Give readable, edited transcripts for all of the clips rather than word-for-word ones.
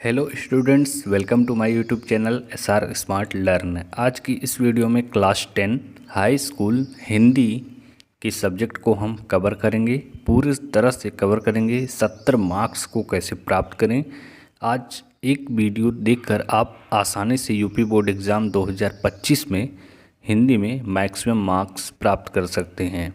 Hello students, welcome to my YouTube channel SR smart learn. आज की इस video में क्लास 10 हाई स्कूल हिंदी के सब्जेक्ट को हम कवर करेंगे, पूरी तरह से कवर करेंगे। 70 मार्क्स को कैसे प्राप्त करें, आज एक वीडियो देखकर आप आसानी से यूपी बोर्ड एग्ज़ाम 2025 में हिंदी में मैक्सिमम मार्क्स प्राप्त कर सकते हैं।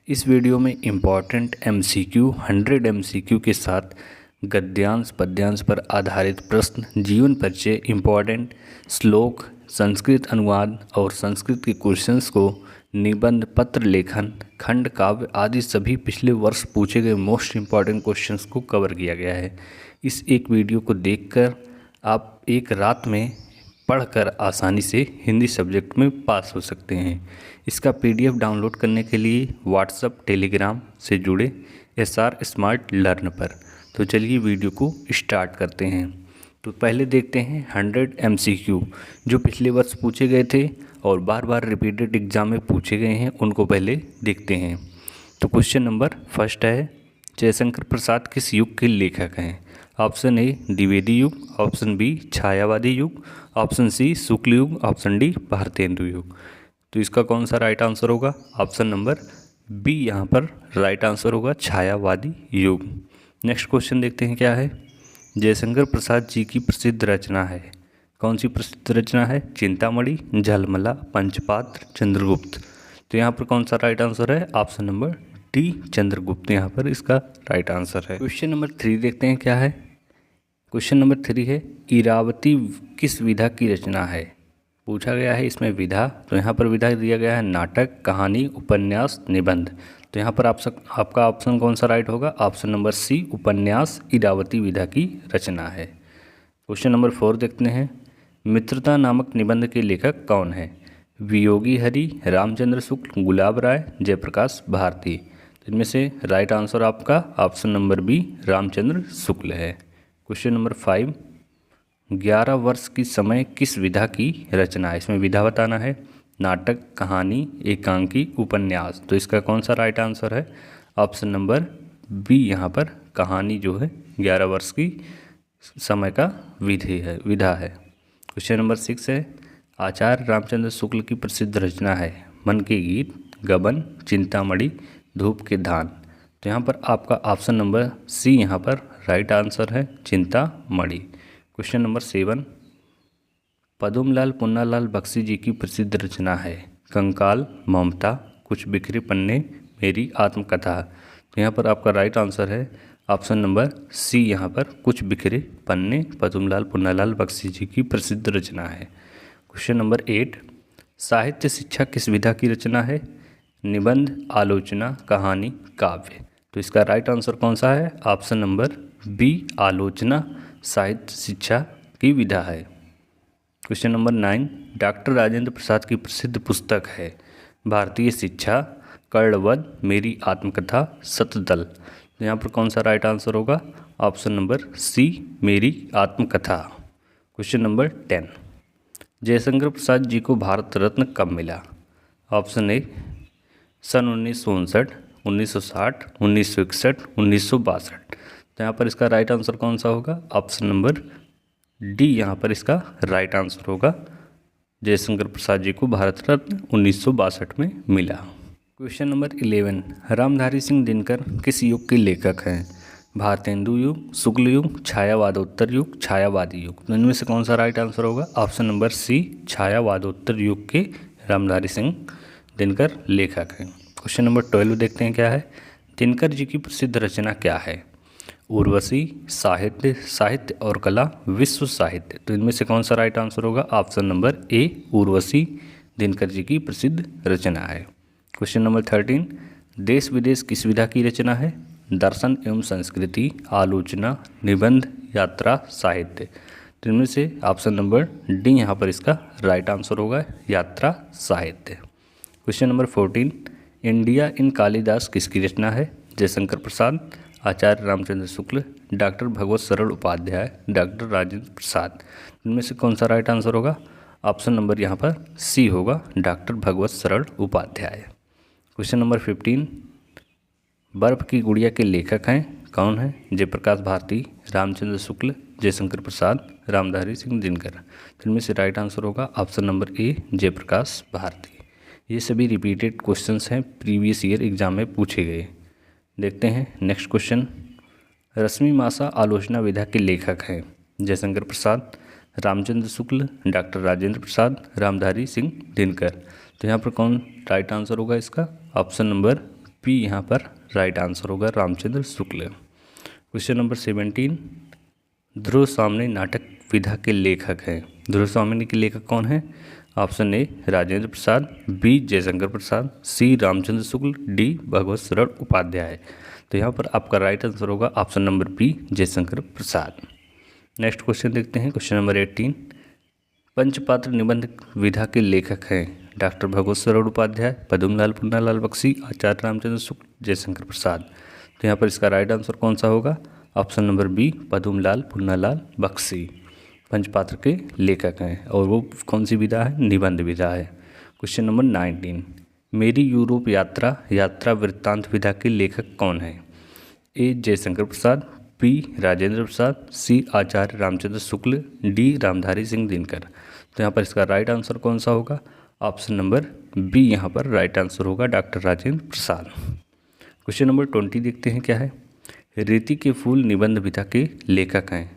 इस वीडियो में इम्पॉर्टेंट MCQ 100 MCQ के साथ गद्यांश पद्यांश पर आधारित प्रश्न, जीवन परिचय, इम्पॉर्टेंट श्लोक, संस्कृत अनुवाद और संस्कृत के क्वेश्चंस को, निबंध, पत्र लेखन, खंड काव्य आदि सभी पिछले वर्ष पूछे गए मोस्ट इम्पॉर्टेंट क्वेश्चंस को कवर किया गया है। इस एक वीडियो को देखकर आप एक रात में पढ़कर आसानी से हिंदी सब्जेक्ट में पास हो सकते हैं। इसका PDF डाउनलोड करने के लिए व्हाट्सएप टेलीग्राम से जुड़े SR स्मार्ट लर्न पर। तो चलिए वीडियो को स्टार्ट करते हैं। तो पहले देखते हैं 100 MCQ जो पिछले वर्ष पूछे गए थे और बार बार रिपीटेड एग्जाम में पूछे गए हैं, उनको पहले देखते हैं। तो क्वेश्चन नंबर फर्स्ट है, जयशंकर प्रसाद किस युग के लेखक हैं? ऑप्शन ए द्विवेदी युग, ऑप्शन बी छायावादी युग, ऑप्शन सी शुक्ल युग, ऑप्शन डी भारतेंदु युग। तो इसका कौन सा राइट आंसर होगा? ऑप्शन नंबर बी यहाँ पर राइट आंसर होगा, छायावादी युग। नेक्स्ट क्वेश्चन देखते हैं क्या है। जयशंकर प्रसाद जी की प्रसिद्ध रचना है, कौन सी प्रसिद्ध रचना है? चिंतामणि, झलमला, पंचपात्र, चंद्रगुप्त। तो यहाँ पर कौन सा राइट आंसर है? ऑप्शन नंबर डी चंद्रगुप्त यहाँ पर इसका राइट आंसर है। क्वेश्चन नंबर 3 देखते हैं क्या है। क्वेश्चन नंबर 3 है, इरावती किस विधा की रचना है? पूछा गया है इसमें विधा, तो यहाँ पर विधा दिया गया है नाटक, कहानी, उपन्यास, निबंध। तो यहाँ पर आपका ऑप्शन कौन सा राइट होगा? ऑप्शन नंबर सी उपन्यास इरावती विधा की रचना है। क्वेश्चन नंबर 4 देखते हैं, मित्रता नामक निबंध के लेखक कौन है? वियोगी हरि, रामचंद्र शुक्ल, गुलाब राय, जयप्रकाश भारती। तो इनमें से राइट आंसर आपका option number B Ramchandra Shukla है। क्वेश्चन नंबर 5, 11 वर्ष की समय किस विधा की रचना है? इसमें विधा बताना है, नाटक, कहानी, एकांकी, उपन्यास। तो इसका कौन सा राइट आंसर है? ऑप्शन नंबर बी यहाँ पर कहानी जो है 11 वर्ष की समय का विधा है। क्वेश्चन नंबर 6 है, आचार्य रामचंद्र शुक्ल की प्रसिद्ध रचना है, मन के गीत, गबन, चिंतामणि, धूप के धान। तो यहाँ पर आपका ऑप्शन नंबर सी यहाँ पर राइट आंसर है, चिंतामणि। क्वेश्चन नंबर 7, पद्मलाल पुन्नालाल बख्शी जी की प्रसिद्ध रचना है, कंकाल, ममता, कुछ बिखरे पन्ने, मेरी आत्मकथा। तो यहाँ पर आपका राइट आंसर है ऑप्शन नंबर सी यहाँ पर कुछ बिखरे पन्ने पद्मलाल पुन्नालाल बख्शी जी की प्रसिद्ध रचना है। क्वेश्चन नंबर 8, साहित्य शिक्षा किस विधा की रचना है? निबंध, आलोचना, कहानी, काव्य। तो इसका राइट आंसर कौन सा है? ऑप्शन नंबर बी आलोचना साहित्य शिक्षा की विधा है। क्वेश्चन नंबर 9, डॉक्टर राजेंद्र प्रसाद की प्रसिद्ध पुस्तक है, भारतीय शिक्षा, कर्णवध, मेरी आत्मकथा, शतदल। तो यहाँ पर कौन सा राइट आंसर होगा? Option number C Meri Atmakatha. Question number 10, Jaishankar Prasad ji को भारत रत्न कब मिला? ऑप्शन ए सन 1959, 1960, 1961, 1962। तो यहाँ पर इसका राइट आंसर कौन सा होगा? ऑप्शन नंबर डी यहाँ पर इसका राइट आंसर होगा, जयशंकर प्रसाद जी को भारत रत्न 1962 में मिला। क्वेश्चन नंबर 11, रामधारी सिंह दिनकर किस युग के लेखक हैं? भारतेंदु युग, शुक्ल युग, छायावादोत्तर युग, छायावादी युग। तो इनमें से कौन सा राइट आंसर होगा? ऑप्शन नंबर सी छायावादोत्तर युग के रामधारी सिंह दिनकर लेखक हैं। क्वेश्चन नंबर 12 देखते हैं क्या है। दिनकर जी की प्रसिद्ध रचना क्या है? उर्वशी, साहित्य, साहित्य और कला, विश्व साहित्य। तो इनमें से कौन सा राइट आंसर होगा? Option number A Urvashi Dinkar ji की प्रसिद्ध रचना है। क्वेश्चन नंबर 13, देश विदेश किस विधा की रचना है? दर्शन एवं संस्कृति, आलोचना, निबंध, यात्रा, साहित्य। तो इनमें से ऑप्शन नंबर डी यहाँ पर इसका राइट आंसर होगा, यात्रा साहित्य। Question number 14, India in Kalidas किसकी रचना है? जयशंकर प्रसाद, आचार्य रामचंद्र शुक्ल, डॉक्टर भगवत सरल उपाध्याय, डॉक्टर राजेंद्र प्रसाद। इनमें से कौन सा राइट आंसर होगा? ऑप्शन नंबर यहाँ पर सी होगा, डॉक्टर भगवत सरल उपाध्याय। क्वेश्चन नंबर 15, बर्फ की गुड़िया के लेखक हैं, कौन है? जयप्रकाश भारती, रामचंद्र शुक्ल, जयशंकर प्रसाद, रामधारी सिंह दिनकर। तो इनमें से राइट आंसर होगा option number A, Jaiprakash Bharti. ये सभी रिपीटेड क्वेश्चंस हैं, प्रीवियस ईयर एग्जाम में पूछे गए। देखते हैं नेक्स्ट क्वेश्चन। रश्मि मासा आलोचना विधा के लेखक हैं जयशंकर प्रसाद, रामचंद्र शुक्ल, डॉक्टर राजेंद्र प्रसाद, रामधारी सिंह दिनकर। तो यहाँ पर कौन राइट आंसर होगा इसका? ऑप्शन नंबर बी यहाँ पर राइट आंसर होगा, रामचंद्र शुक्ल। Question number 17। ध्रुव सामने नाटक विधा के लेखक हैं। ध्रुव सामने के लेखक कौन है? Option A Rajendra Prasad, B Jaishankar Prasad, C Ramchandra Shukla, D Bhagwat Sharan Upadhyay. तो यहाँ पर आपका राइट आंसर होगा option number B, Jaishankar Prasad. Next question देखते हैं, क्वेश्चन नंबर 18। पंचपात्र निबंध विधा के लेखक हैं डॉक्टर भगवत शरण उपाध्याय, पद्मलाल पुन्नालाल बख्शी, आचार्य रामचंद्र शुक्ल, जयशंकर प्रसाद। तो यहाँ पर इसका राइट आंसर कौन सा होगा? Option number B, Padumlal Punnalal Bakshi Panchpatra के लेखक हैं। और वो कौन सी विधा है? निबंध विधा है। Question number 19। मेरी यूरोप यात्रा वृत्तांत विधा के लेखक कौन है? ए जयशंकर प्रसाद, बी राजेंद्र प्रसाद, सी आचार्य रामचंद्र शुक्ल, डी रामधारी सिंह दिनकर। तो यहाँ पर इसका राइट आंसर कौन सा होगा? ऑप्शन नंबर बी यहाँ पर राइट आंसर होगा, डॉक्टर राजेंद्र प्रसाद। क्वेश्चन नंबर 20 देखते हैं क्या है। रीति के फूल निबंध विधा के लेखक हैं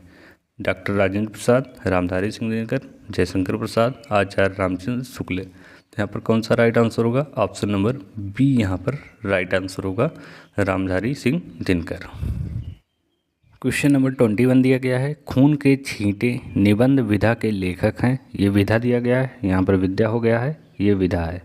डॉक्टर राजेंद्र प्रसाद, रामधारी सिंह दिनकर, जयशंकर प्रसाद, आचार्य रामचंद्र शुक्ल। तो यहाँ पर कौन सा राइट आंसर होगा? ऑप्शन नंबर बी यहाँ पर राइट आंसर होगा, रामधारी सिंह दिनकर। क्वेश्चन नंबर 21 दिया गया है। खून के छींटे निबंध विधा के लेखक हैं। ये विधा दिया गया है, यहाँ पर विद्या हो गया है, ये विधा है।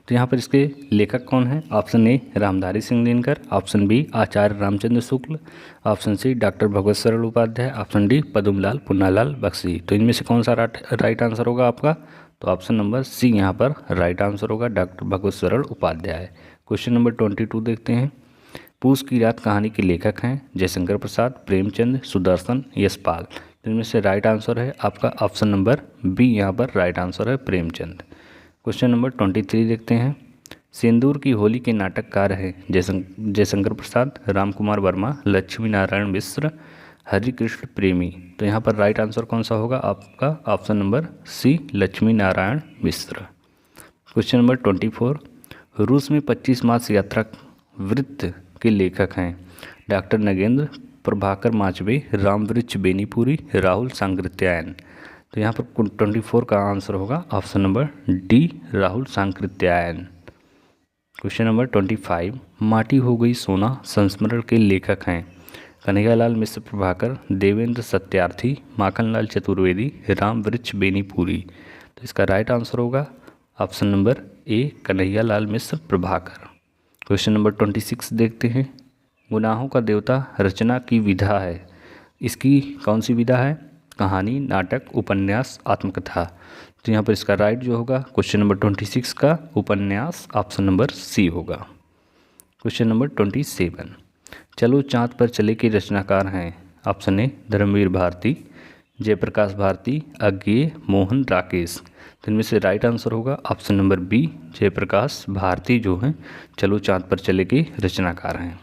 तो यहाँ पर इसके लेखक कौन है? Option A Ramdhari Singh Dinkar, option B Acharya Ramchandra Shukla, option C doctor Bhagwat Sharan Upadhyay, option D Padumlal Punnalal Bakshi. तो इनमें से कौन सा राइट आंसर होगा आपका? तो ऑप्शन नंबर सी यहाँ पर राइट आंसर होगा, doctor Bhagwat Sharan Upadhyay. Question number 22 देखते हैं। पूस की रात कहानी के लेखक हैं जयशंकर प्रसाद, प्रेमचंद, सुदर्शन, यशपाल। इनमें से राइट आंसर है आपका ऑप्शन नंबर बी, यहाँ पर राइट आंसर है प्रेमचंद। क्वेश्चन नंबर 23 देखते हैं। सिंदूर की होली के नाटककार हैं जयशंकर प्रसाद, रामकुमार वर्मा, लक्ष्मी नारायण मिश्र, हरिकृष्ण प्रेमी। तो यहाँ पर राइट आंसर कौन सा होगा आपका? Option number C, Laxmi Narayan Mishra. Question number 24। रूस में 25 मार्च यात्रा वृत्त के लेखक हैं डॉक्टर नगेंद्र प्रभाकर माचवे, रामवृक्ष बेनीपुरी, राहुल सांकृत्यायन। तो यहाँ पर 24 का आंसर होगा option number D, Rahul Sankrityayan. Question number 25। माटी हो गई सोना संस्मरण के लेखक हैं कन्हैयालाल मिश्र प्रभाकर, देवेंद्र सत्यार्थी, माखनलाल चतुर्वेदी, रामवृक्ष बेनीपुरी। तो इसका राइट आंसर होगा ऑप्शन नंबर ए, कन्हैयालाल मिश्र प्रभाकर। क्वेश्चन नंबर 26 देखते हैं। गुनाहों का देवता रचना की विधा है, इसकी कौन सी विधा है? कहानी, नाटक, उपन्यास, आत्मकथा। तो यहाँ पर इसका राइट जो होगा क्वेश्चन नंबर 26 का उपन्यास, ऑप्शन नंबर सी होगा। Question number 27। चलो चाँद पर चले के रचनाकार हैं ऑप्शन ए धर्मवीर भारती, जयप्रकाश भारती, अज्ञेय, मोहन, राकेश। तो इनमें से राइट आंसर होगा option number B, Jaiprakash Bharti जो हैं चलो चाँद पर चले के रचनाकार हैं।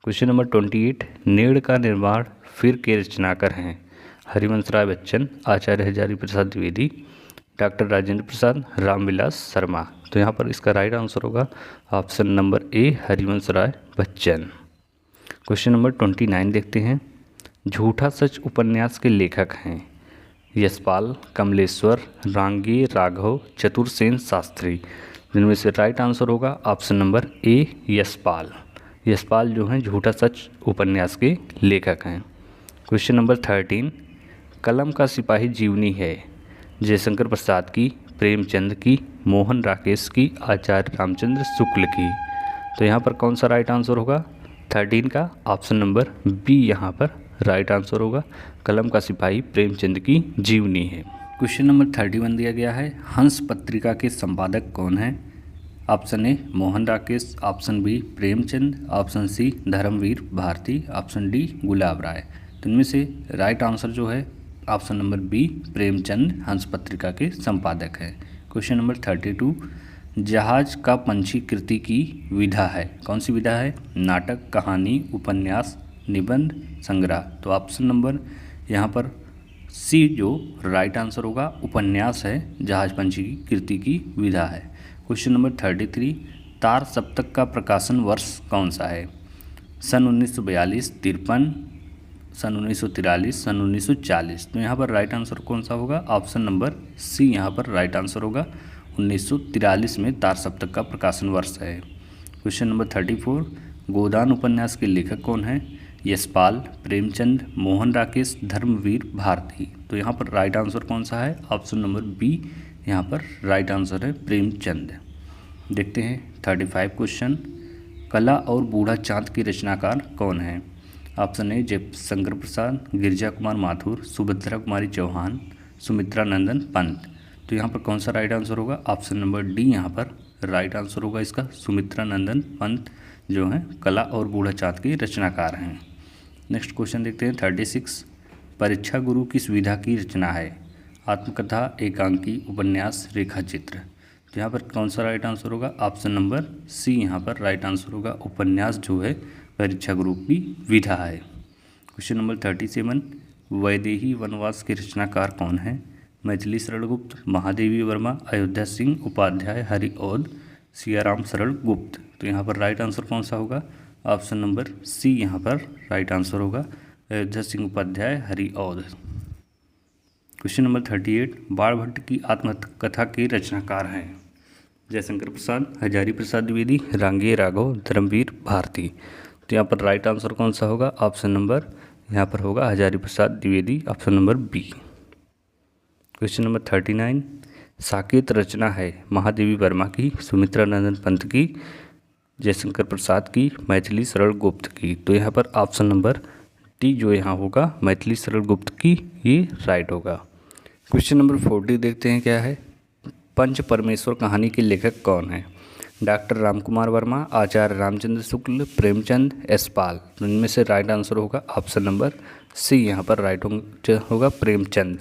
Question number 28। नेड़ का निर्माण फिर के रचनाकार हैं हरिवंश राय बच्चन, आचार्य हजारी प्रसाद द्विवेदी, डॉक्टर राजेंद्र प्रसाद, रामविलास शर्मा। तो यहाँ पर इसका राइट आंसर होगा option number A, Harivansh Rai Bachchan. Question number 29 देखते हैं। झूठा सच उपन्यास के लेखक हैं यशपाल, कमलेश्वर, रांगी, राघव, चतुरसेन शास्त्री। जिनमें से राइट आंसर होगा ऑप्शन नंबर ए, यशपाल। यशपाल जो हैं झूठा सच उपन्यास के लेखक हैं। Question number 13। कलम का सिपाही जीवनी है जयशंकर प्रसाद की, प्रेमचंद की, मोहन राकेश की, आचार्य रामचंद्र शुक्ल की। तो यहाँ पर कौन सा राइट आंसर होगा? 13 का ऑप्शन नंबर बी यहाँ पर राइट आंसर होगा, कलम का सिपाही प्रेमचंद की जीवनी है। क्वेश्चन नंबर 31 दिया गया है। हंस पत्रिका के संपादक कौन हैं? Option A Mohan Rakesh, option B Premchand, option C Dharamvir Bharati, option D Gulab Rai. तो इनमें से राइट आंसर जो है ऑप्शन नंबर बी, प्रेमचंद हंस पत्रिका के संपादक हैं। Question number 32। जहाज का पंछी कृति की विधा है, कौन सी विधा है? नाटक, कहानी, उपन्यास, निबंध, संग्रह। तो ऑप्शन नंबर यहाँ पर सी जो राइट आंसर होगा उपन्यास है, जहाज पंछी की कृति की विधा है। क्वेश्चन नंबर 33, तार सप्तक का प्रकाशन वर्ष कौन सा है? सन 1942, 53, सन 1943, सन 1940। तो यहाँ पर राइट आंसर कौन सा होगा? ऑप्शन नंबर सी यहाँ पर राइट आंसर होगा। 1943 में तार सप्तक का प्रकाशन वर्ष है। क्वेश्चन नंबर 34, गोदान उपन्यास के लेखक कौन है? यशपाल, प्रेमचंद, मोहन राकेश, धर्मवीर भारती। तो यहाँ पर राइट आंसर कौन सा है? ऑप्शन नंबर बी यहाँ पर राइट आंसर है, प्रेमचंद। देखते हैं 35 क्वेश्चन, कला और बूढ़ा चाँद की रचनाकार कौन है? ऑप्शन ए जयशंकर प्रसाद, गिरिजा कुमार माथुर, सुभद्रा कुमारी चौहान, सुमित्रा नंदन पंत। तो यहाँ पर कौन सा राइट आंसर होगा? ऑप्शन नंबर डी यहाँ पर राइट आंसर होगा इसका, सुमित्रा नंदन पंत जो हैं कला और बूढ़ा चाँद की रचनाकार हैं। नेक्स्ट क्वेश्चन देखते हैं 36, परीक्षा गुरु किस विधा की रचना है? आत्मकथा, एकांकी, उपन्यास, रेखाचित्र। तो यहाँ पर कौन सा राइट आंसर होगा? ऑप्शन नंबर सी यहाँ पर राइट आंसर होगा, उपन्यास जो है परीक्षा गुरु की विधा है। क्वेश्चन नंबर 37, वैदेही वनवास के रचनाकार कौन है? मैथिली शरण गुप्त, महादेवी वर्मा, अयोध्या सिंह उपाध्याय, हरिऔध, सियाराम शरण गुप्त। तो यहाँ पर राइट आंसर कौन सा होगा? ऑप्शन नंबर सी यहाँ पर राइट आंसर होगा, अयोध्या सिंह उपाध्याय, हरिऔध। क्वेश्चन नंबर 38, बाण भट्ट की आत्मकथा के रचनाकार हैं? जयशंकर प्रसाद, हजारी प्रसाद द्विवेदी, रांगे राघव, धर्मवीर भारती। तो यहाँ पर राइट आंसर कौन सा होगा? ऑप्शन नंबर यहाँ पर होगा Hazari Prasad Dwivedi, option number B. Question number 39, Saket रचना है महादेवी वर्मा की, सुमित्रा नंदन पंत की, जयशंकर प्रसाद की, मैथिली शरण गुप्त की। तो यहाँ पर ऑप्शन नंबर डी जो यहाँ होगा मैथिली शरण गुप्त की, ये राइट होगा। क्वेश्चन नंबर 40 देखते हैं क्या है। पंच परमेश्वर कहानी के लेखक कौन है? डॉक्टर रामकुमार वर्मा, आचार्य रामचंद्र शुक्ल, प्रेमचंद, यशपाल। तो इनमें से राइट आंसर होगा ऑप्शन नंबर सी यहाँ पर राइट होगा, प्रेमचंद।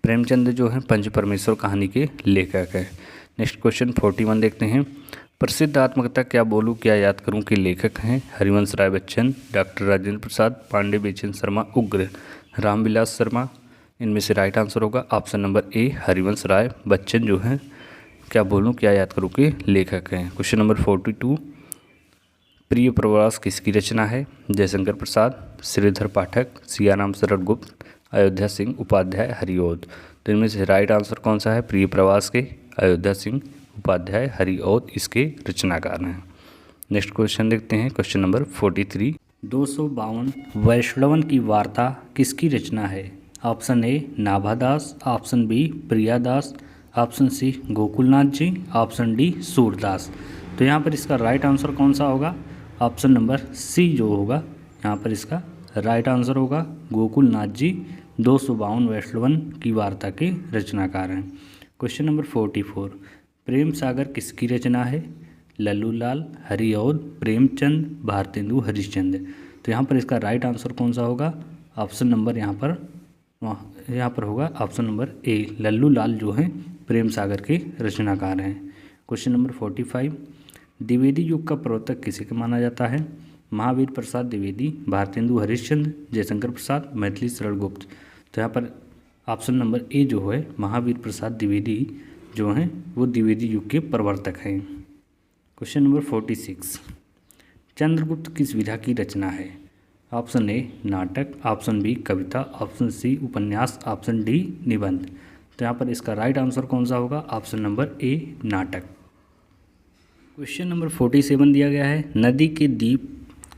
प्रेमचंद जो है पंच परमेश्वर कहानी के लेखक हैं। नेक्स्ट क्वेश्चन 41 देखते हैं। प्रसिद्ध आत्मकथा क्या बोलूं क्या याद करूं के लेखक हैं? हरिवंश राय बच्चन, डॉक्टर राजेंद्र प्रसाद, पांडे बेचन शर्मा, उग्र, रामविलास शर्मा। इनमें से राइट आंसर होगा option number A, Harivansh Rai Bachchan जो हैं क्या बोलूं क्या याद करूं के लेखक हैं। क्वेश्चन नंबर 42, प्रिय प्रवास किसकी रचना है? जयशंकर प्रसाद, श्रीधर पाठक, सियाराम शरण गुप्त, अयोध्या सिंह उपाध्याय, हरिऔध। तो इनमें से राइट आंसर कौन सा है? प्रिय प्रवास के अयोध्या सिंह उपाध्याय, हरिऔध इसके रचनाकार हैं। नेक्स्ट क्वेश्चन देखते हैं, क्वेश्चन नंबर 43, 252 वैष्णवन की वार्ता किसकी रचना है? Option A Nabhadas, option B Priyadas, option C Gokulnath ji, option D Surdas. तो यहाँ पर इसका राइट आंसर कौन सा होगा? ऑप्शन नंबर सी जो होगा यहाँ पर इसका राइट आंसर होगा, गोकुलनाथ जी 252 वैष्णवन की वार्ता के रचनाकार हैं। क्वेश्चन नंबर 44, प्रेम सागर किसकी रचना है? लल्लू लाल, हरिऔध, प्रेमचंद, भारतेंदु हरिश्चंद्र। तो यहाँ पर इसका राइट आंसर कौन सा होगा? ऑप्शन नंबर यहाँ पर होगा ऑप्शन नंबर ए, लल्लू लाल जो हैं प्रेम सागर के रचनाकार हैं। क्वेश्चन नंबर 45, द्विवेदी युग का प्रवर्तक किसे का माना जाता है? महावीर प्रसाद द्विवेदी, भारतेंदु हरिश्चंद्र, जयशंकर प्रसाद, मैथिली शरण गुप्त। तो यहाँ पर ऑप्शन नंबर ए जो है महावीर प्रसाद द्विवेदी जो हैं वो द्विवेदी युग के प्रवर्तक हैं। क्वेश्चन नंबर 46, चंद्रगुप्त किस विधा की रचना है? ऑप्शन ए नाटक, ऑप्शन बी कविता, ऑप्शन सी उपन्यास, ऑप्शन डी निबंध। तो यहाँ पर इसका राइट आंसर कौन सा होगा? ऑप्शन नंबर ए नाटक। क्वेश्चन नंबर 47 दिया गया है, नदी के द्वीप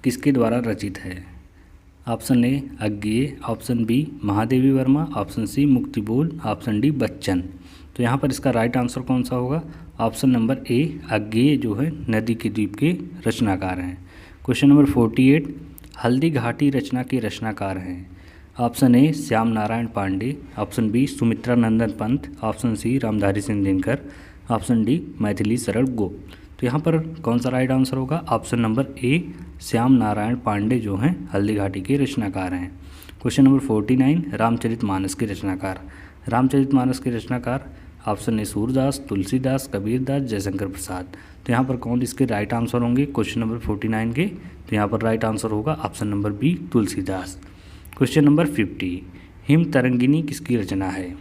किसके द्वारा रचित है? Option A Agyeya, option B Mahadevi Verma, option C Muktibodh, option D Bachchan. तो यहाँ पर इसका राइट आंसर कौन सा होगा? ऑप्शन नंबर ए अज्ञेय जो है नदी के द्वीप के रचनाकार हैं। क्वेश्चन नंबर 48, हल्दी घाटी रचना के रचनाकार हैं? Option A Shyam Narayan Pandey, option B Sumitranandan Pant, option C Ramdhari Singh Dinkar, option D Maithili Sharan Gupt. तो यहाँ पर कौन सा राइट आंसर होगा? Option number A Shyam Narayan Pandey जो हैं हल्दी घाटी के रचनाकार हैं। क्वेश्चन नंबर 49, रामचरितमानस के रचनाकार? रामचरितमानस के रचनाकार ऑप्शन ए सूरदास, तुलसीदास, कबीरदास, जयशंकर प्रसाद। तो यहाँ पर कौन इसके राइट आंसर होंगे क्वेश्चन नंबर 49 के? तो यहाँ पर राइट आंसर होगा option number B Tulsidas. Question number 50, Him Tarangini किसकी रचना है?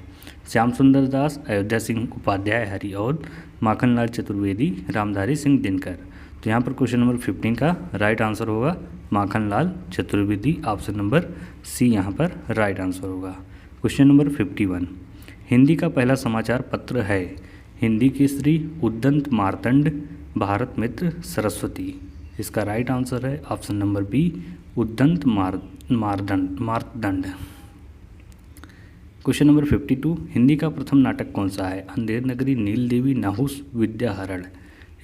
श्याम सुंदर दास, अयोध्या सिंह उपाध्याय हरिऔध, माखनलाल चतुर्वेदी, रामधारी सिंह दिनकर। तो यहाँ पर क्वेश्चन नंबर 15 का राइट आंसर होगा Makhanlal Chaturvedi. Option number C यहाँ पर राइट आंसर होगा। क्वेश्चन नंबर 51, हिंदी का पहला समाचार पत्र है? हिंदी केसरी, उद्दंत मार्तंड, भारत मित्र, सरस्वती। इसका राइट आंसर है option number B, Udant Martand. Question number 52, Hindi का प्रथम नाटक कौन सा है? अंधेर नगरी, नील देवी, नहुस, विद्याहरण।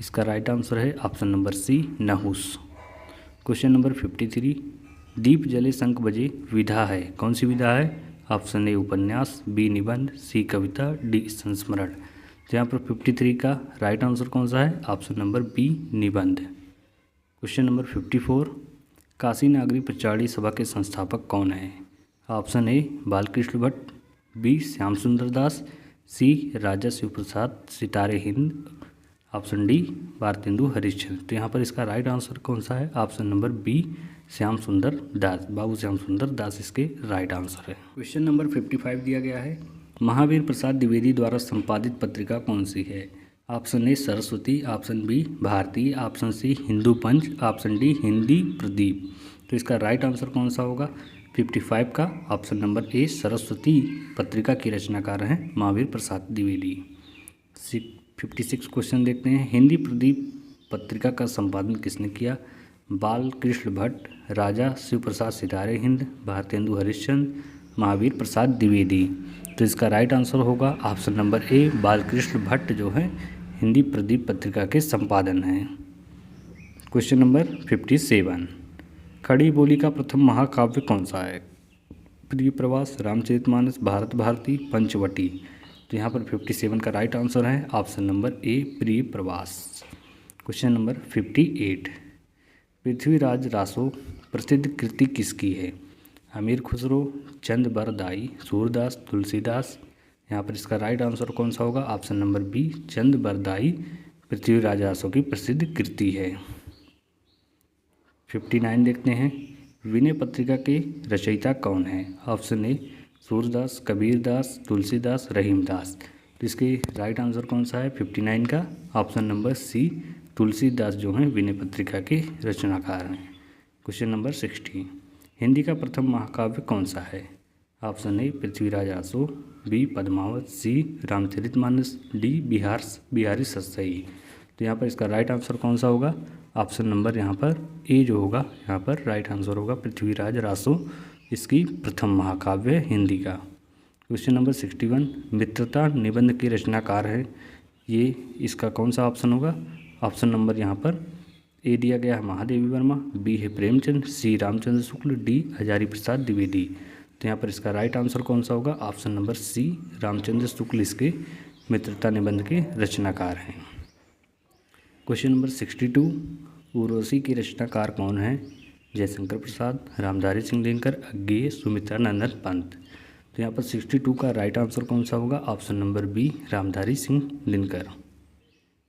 इसका राइट आंसर है option number C, Nahush. Question number 53, Deep Jale Shankh बजे विधा है? कौन सी विधा है? ऑप्शन ए उपन्यास, बी निबंध, सी कविता, डी संस्मरण। तो यहाँ पर 53 का राइट आंसर कौन सा है? ऑप्शन नंबर बी, निबंध। क्वेश्चन नंबर 54, काशी नागरी प्रचारणी सभा के संस्थापक कौन है? Option A Balkrishna Bhatt, B Shyam Sundar Das, C Raja Shivprasad Sitare Hind, option D Bharatendu Harishchandra. तो यहाँ पर इसका राइट आंसर कौन सा है? Option number B, Shyam Sundar दास, बाबू श्याम सुंदर दास इसके राइट आंसर है। क्वेश्चन नंबर 55 दिया गया है, महावीर प्रसाद द्विवेदी द्वारा संपादित पत्रिका कौन सी है? Option A Saraswati, option B Bharati, option C Hindu Panch, option D Hindi Pradeep. तो इसका राइट आंसर कौन सा होगा 55 का? ऑप्शन नंबर ए सरस्वती पत्रिका के रचनाकार हैं महावीर प्रसाद द्विवेदी। 56 क्वेश्चन देखते हैं, हिंदी प्रदीप पत्रिका का संपादन किसने किया? बालकृष्ण भट्ट, राजा शिवप्रसाद सितारे हिंद, भारतेंदु हरिश्चंद्र, महावीर प्रसाद द्विवेदी। तो इसका राइट आंसर होगा ऑप्शन नंबर ए बालकृष्ण भट्ट जो है हिंदी प्रदीप पत्रिका के संपादन हैं। क्वेश्चन नंबर 57, खड़ी बोली का प्रथम महाकाव्य कौन सा है? प्रिय प्रवास, रामचरितमानस, भारत भारती, पंचवटी। तो यहाँ पर 57 का राइट आंसर है ऑप्शन नंबर ए प्रिय प्रवास। क्वेश्चन नंबर 58, पृथ्वीराज रासो प्रसिद्ध कृति किसकी है? अमीर खुसरो, चंद बरदाई, सूरदास, तुलसीदास। यहाँ पर इसका राइट आंसर कौन सा होगा? ऑप्शन नंबर बी चंद बरदाई पृथ्वीराज रासो की प्रसिद्ध कृति है। 59 देखते हैं, विनय पत्रिका के रचयिता कौन है? Option A Surdas, Kabirdas, Tulsidas, Rahimdas. तो इसके राइट आंसर कौन सा है 59 का? ऑप्शन नंबर सी तुलसीदास जो हैं विनय पत्रिका के रचनाकार हैं। क्वेश्चन नंबर 60, हिंदी का प्रथम महाकाव्य कौन सा है? Option A Prithviraj Raso, B Padmavat, C Ramcharitmanas, D Bihari Satsai. तो यहाँ पर इसका राइट आंसर कौन सा होगा? ऑप्शन नंबर यहाँ पर ए जो होगा यहाँ पर राइट आंसर होगा पृथ्वीराज रासो इसकी प्रथम महाकाव्य है हिंदी का। क्वेश्चन नंबर 61, मित्रता निबंध के रचनाकार हैं ये, इसका कौन सा ऑप्शन होगा? ऑप्शन नंबर यहाँ पर ए दिया गया है महादेवी वर्मा, बी है प्रेमचंद, सी रामचंद्र शुक्ल, डी हजारी प्रसाद द्विवेदी। तो यहाँ पर इसका राइट आंसर कौन सा होगा? ऑप्शन नंबर सी रामचंद्र शुक्ल इसके मित्रता निबंध के रचनाकार हैं। क्वेश्चन नंबर 62, उर्वशी के रचनाकार कौन है? जयशंकर प्रसाद, रामधारी सिंह दिनकर, अज्ञेय, सुमित्रा नंदन पंत। तो यहाँ पर 62 का राइट आंसर कौन सा होगा? Option number B Ramdhari Singh Dinkar.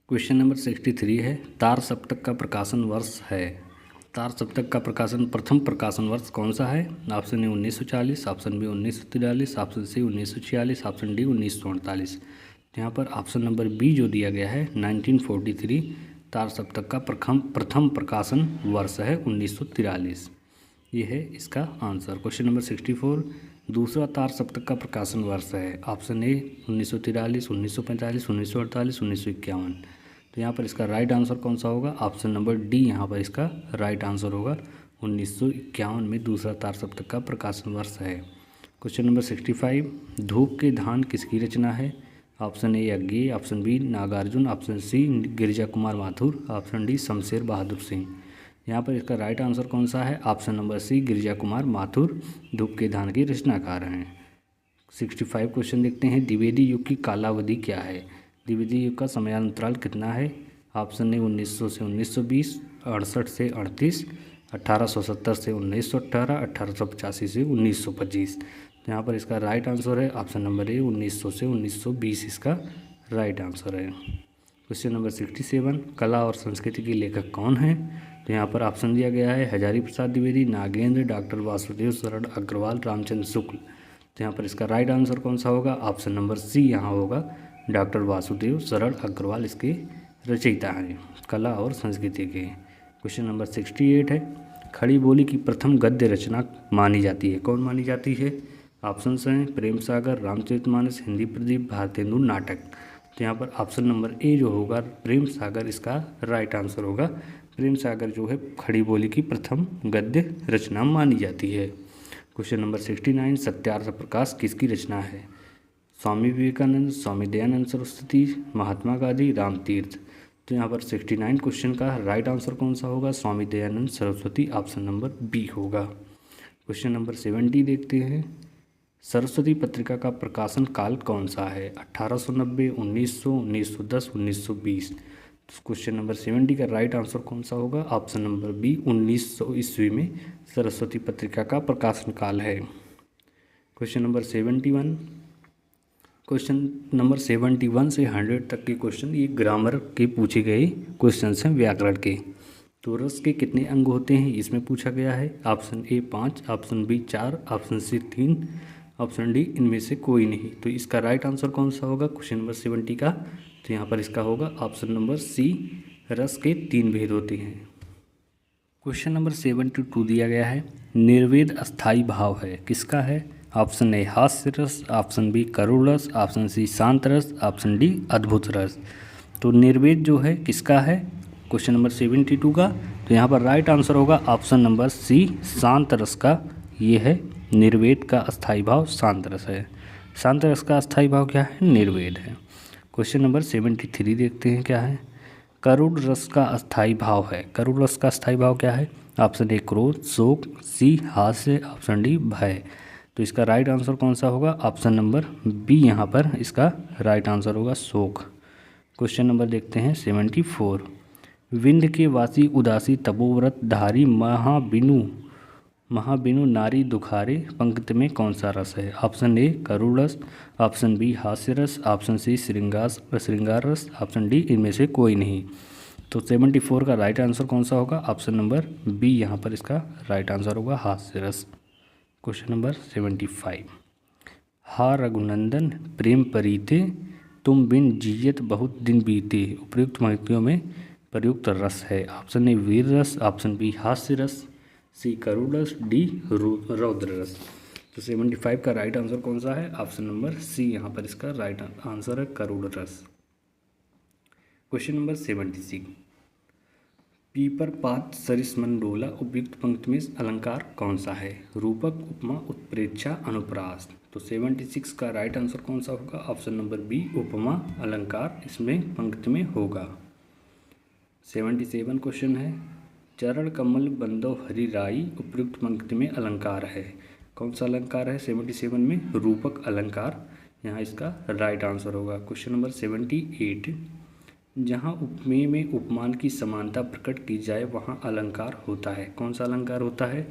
Question number 63 है, तार सप्तक का प्रकाशन वर्ष है? तार सप्तक का प्रथम प्रकाशन वर्ष कौन सा है? Option A 1940, option B 1943, option C 1946, option D 1948। यहाँ पर ऑप्शन नंबर बी जो दिया गया है 1943 तार सप्तक का प्रथम प्रकाशन वर्ष है 1943। ये है इसका आंसर। क्वेश्चन नंबर 64, दूसरा तार सप्तक का प्रकाशन वर्ष है? ऑप्शन ए 1943, 1945, 1948, 1951। तो यहाँ पर इसका राइट आंसर कौन सा होगा? ऑप्शन नंबर डी यहाँ पर इसका राइट आंसर होगा 1951 में दूसरा तार सप्तक का प्रकाशन वर्ष है। क्वेश्चन नंबर 65, धूप के धान किसकी रचना है? Option A Agyeya, option B Nagarjun, option C Girija Kumar Mathur, option D Shamsher Bahadur Singh. यहाँ पर इसका राइट आंसर कौन सा है? Option number C Girija Kumar Mathur धूप के धान के रचनाकार हैं। 65 क्वेश्चन देखते हैं, द्विवेदी युग की कालावधि क्या है? द्विवेदी युग का समयांतराल कितना है? ऑप्शन ए 1900 से 1920, 68 से 38, 1870 से 1918, 1885 से 1925। तो यहाँ पर इसका राइट आंसर है ऑप्शन नंबर ए 1900 से 1920 इसका राइट आंसर है। क्वेश्चन नंबर 67, कला और संस्कृति के लेखक कौन हैं? तो यहाँ पर ऑप्शन दिया गया है हजारी प्रसाद द्विवेदी, नागेंद्र, डॉक्टर वासुदेव शरण अग्रवाल, रामचंद्र शुक्ल। तो यहाँ पर इसका राइट आंसर कौन सा होगा? ऑप्शन नंबर सी यहाँ होगा। डॉक्टर वासुदेव शरण अग्रवाल इसके रचयिता हैं, कला और संस्कृति के। क्वेश्चन नंबर 68 है, खड़ी बोली की प्रथम गद्य रचना मानी जाती है, कौन मानी जाती है? ऑप्शन हैं प्रेम सागर, रामचरितमानस, हिंदी प्रदीप, भारतेंदु नाटक। तो यहाँ पर ऑप्शन नंबर ए जो होगा प्रेम सागर इसका राइट आंसर होगा। प्रेम सागर जो है खड़ी बोली की प्रथम गद्य रचना मानी जाती है। क्वेश्चन नंबर 69, सत्यार्थ प्रकाश किसकी रचना है? स्वामी विवेकानंद, स्वामी दयानंद सरस्वती, महात्मा गांधी, रामतीर्थ। तो यहाँ पर 69 क्वेश्चन का राइट आंसर कौन सा होगा? Swami Dayanand Saraswati, option number B होगा। क्वेश्चन नंबर 70 देखते हैं, सरस्वती पत्रिका का प्रकाशन काल कौन सा है? 1890, 1900, 1910, 1920। क्वेश्चन नंबर 70 का राइट आंसर कौन सा होगा? ऑप्शन नंबर बी 1900 ईस्वी में सरस्वती पत्रिका का प्रकाशन काल है। क्वेश्चन नंबर 71, क्वेश्चन नंबर 71 से 100 तक के क्वेश्चन ये ग्रामर के पूछे गए क्वेश्चन हैं, व्याकरण के। तो रस के कितने अंग होते हैं इसमें पूछा गया है। Option A 5, option B 4, option C 3, option D इनमें से कोई नहीं। तो इसका राइट आंसर कौन सा होगा क्वेश्चन नंबर 70 का? तो यहाँ पर इसका होगा ऑप्शन नंबर सी, रस के 3 भेद होते हैं। क्वेश्चन नंबर 72 दिया गया है, निर्वेद अस्थाई भाव है, किसका है? ऑप्शन ए हास्य रस, ऑप्शन बी करुण रस, ऑप्शन सी शांत रस, ऑप्शन डी अद्भुत रस। तो निर्वेद जो है किसका है क्वेश्चन नंबर 72 का? तो यहाँ पर राइट आंसर होगा ऑप्शन नंबर सी, शांत रस का। ये है निर्वेद का अस्थाई भाव शांत रस है। शांत रस का अस्थाई भाव क्या है? निर्वेद है। क्वेश्चन नंबर 73 देखते हैं क्या है। करुण रस का अस्थाई भाव है, करुण रस का अस्थाई भाव क्या है? ऑप्शन ए क्रोध, शोक, सी हास्य, ऑप्शन डी भय। तो इसका राइट आंसर कौन सा होगा? ऑप्शन नंबर बी यहाँ पर इसका राइट आंसर होगा, शोक। क्वेश्चन नंबर देखते हैं 74, विंध्य के वासी उदासी तपोव्रत धारी महाबिनु नारी दुखारे पंक्ति में कौन सा रस है? ऑप्शन ए करुण रस, ऑप्शन बी हास्य रस, ऑप्शन सी श्रृंगार रस, ऑप्शन डी इनमें से कोई नहीं। तो 74 का राइट आंसर कौन सा होगा? ऑप्शन नंबर बी यहाँ पर इसका राइट आंसर होगा, हास्य रस। क्वेश्चन नंबर 75, हा रघुनंदन प्रेम परीते तुम बिन जियत बहुत दिन बीते, उपयुक्त पंक्तियों में प्रयुक्त रस है। ऑप्शन ए वीर रस, ऑप्शन बी हास्य रस, सी करुण रस, डी रौद्र रस। तो 75 का राइट आंसर कौन सा है? ऑप्शन नंबर सी यहाँ पर इसका राइट आंसर है, करुण रस। क्वेश्चन नंबर 76, पीपर पात सरिस मंडोला उपयुक्त पंक्ति में अलंकार कौन सा है? रूपक, उपमा, उत्प्रेक्षा, अनुप्रास। तो 76 का राइट आंसर कौन सा होगा? ऑप्शन नंबर बी उपमा अलंकार इसमें पंक्ति में होगा। 77 क्वेश्चन है, चरण कमल बंदो हरि राई उपयुक्त पंक्ति में अलंकार है, कौन सा अलंकार है 77 में? रूपक अलंकार यहाँ इसका राइट आंसर होगा। क्वेश्चन नंबर 78, जहाँ उपमेय में उपमान की समानता प्रकट की जाए वहाँ अलंकार होता है, कौन सा अलंकार होता है?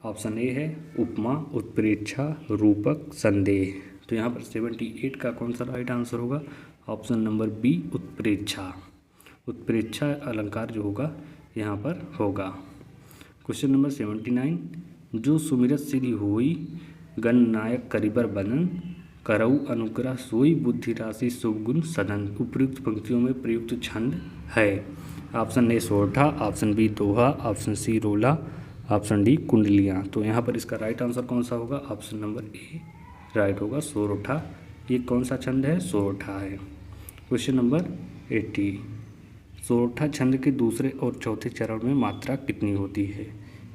ऑप्शन ए है उपमा, उत्प्रेक्षा, रूपक, संदेह। तो यहाँ पर 78 का कौन सा राइट आंसर होगा? ऑप्शन नंबर बी उत्प्रेक्षा। उत्प्रेक्षा अलंकार जो होगा यहाँ पर होगा। क्वेश्चन नंबर 79, जो सुमिरत सिरि होई गणनायक करिबर बनन करऊ अनुग्रह सोई बुद्धि राशि शुभ गुण सदन, उपयुक्त पंक्तियों में प्रयुक्त छंद है। ऑप्शन ए सोरठा, ऑप्शन बी दोहा, ऑप्शन सी रोला, ऑप्शन डी कुंडलियाँ। तो यहाँ पर इसका राइट आंसर कौन सा होगा? ऑप्शन नंबर ए राइट होगा, सोरठा। ये कौन सा छंद है? सोरठा है। क्वेश्चन नंबर 80, सोरठा छंद के दूसरे और चौथे चरण में मात्रा कितनी होती है?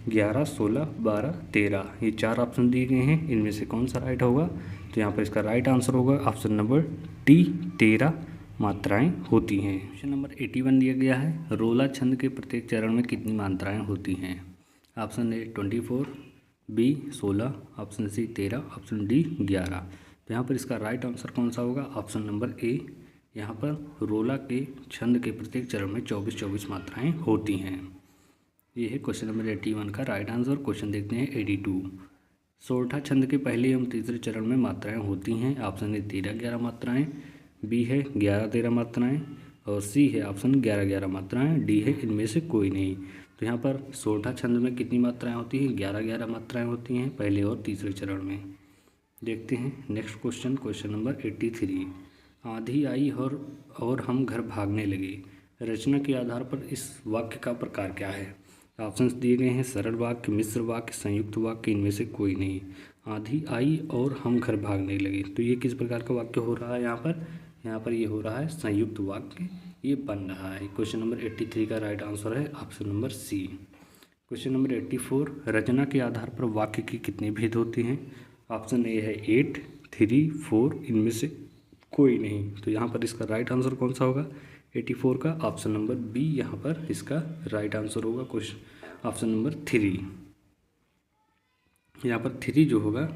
11, 16, 12, 13। ये 4 ऑप्शन दिए गए हैं, इनमें से कौन सा राइट होगा? तो यहाँ पर इसका राइट आंसर होगा ऑप्शन नंबर डी 13 मात्राएं होती हैं। क्वेश्चन नंबर 81 दिया गया है, रोला छंद के प्रत्येक चरण में कितनी मात्राएं होती हैं? Option A 24, B 16, option C 13, option D 11। तो यहाँ पर इसका राइट आंसर कौन सा होगा? ऑप्शन नंबर ए। यहाँ पर रोला के छंद के प्रत्येक चरण में 24 मात्राएं होती हैं। ये है क्वेश्चन नंबर 81 का राइट आंसर। क्वेश्चन देखते हैं 82, सोरठा छंद के पहले एवं तीसरे चरण में मात्राएं होती हैं। ऑप्शन ए 13-11 मात्राएं, बी है 11-13 मात्राएं और सी है ऑप्शन 11-11 मात्राएं, डी है इनमें से कोई नहीं। तो यहाँ पर सोरठा छंद में कितनी मात्राएं होती हैं? 11-11 मात्राएं होती हैं पहले और तीसरे चरण में। देखते हैं नेक्स्ट क्वेश्चन, क्वेश्चन नंबर 83। आंधी आई और हम घर भागने लगे। रचना के आधार पर इस वाक्य का प्रकार क्या है? ऑप्शंस दिए गए हैं, सरल वाक्य, मिश्र वाक्य, संयुक्त वाक्य, इनमें से कोई नहीं। आंधी आई और हम घर भागने लगे, तो ये किस प्रकार का वाक्य हो रहा है यहाँ पर? यहाँ पर ये हो रहा है संयुक्त वाक्य, ये बन रहा है। क्वेश्चन नंबर 83 का राइट आंसर है option number C. Question number 84, रचना के आधार पर वाक्य के कितने भेद होते हैं? ऑप्शन ए है 8, 3, 4, इनमें से कोई नहीं। तो यहाँ पर इसका राइट आंसर कौन सा होगा? 84 का ऑप्शन नंबर बी यहाँ पर इसका राइट आंसर होगा। क्वेश्चन ऑप्शन नंबर 3, यहाँ पर 3 जो होगा,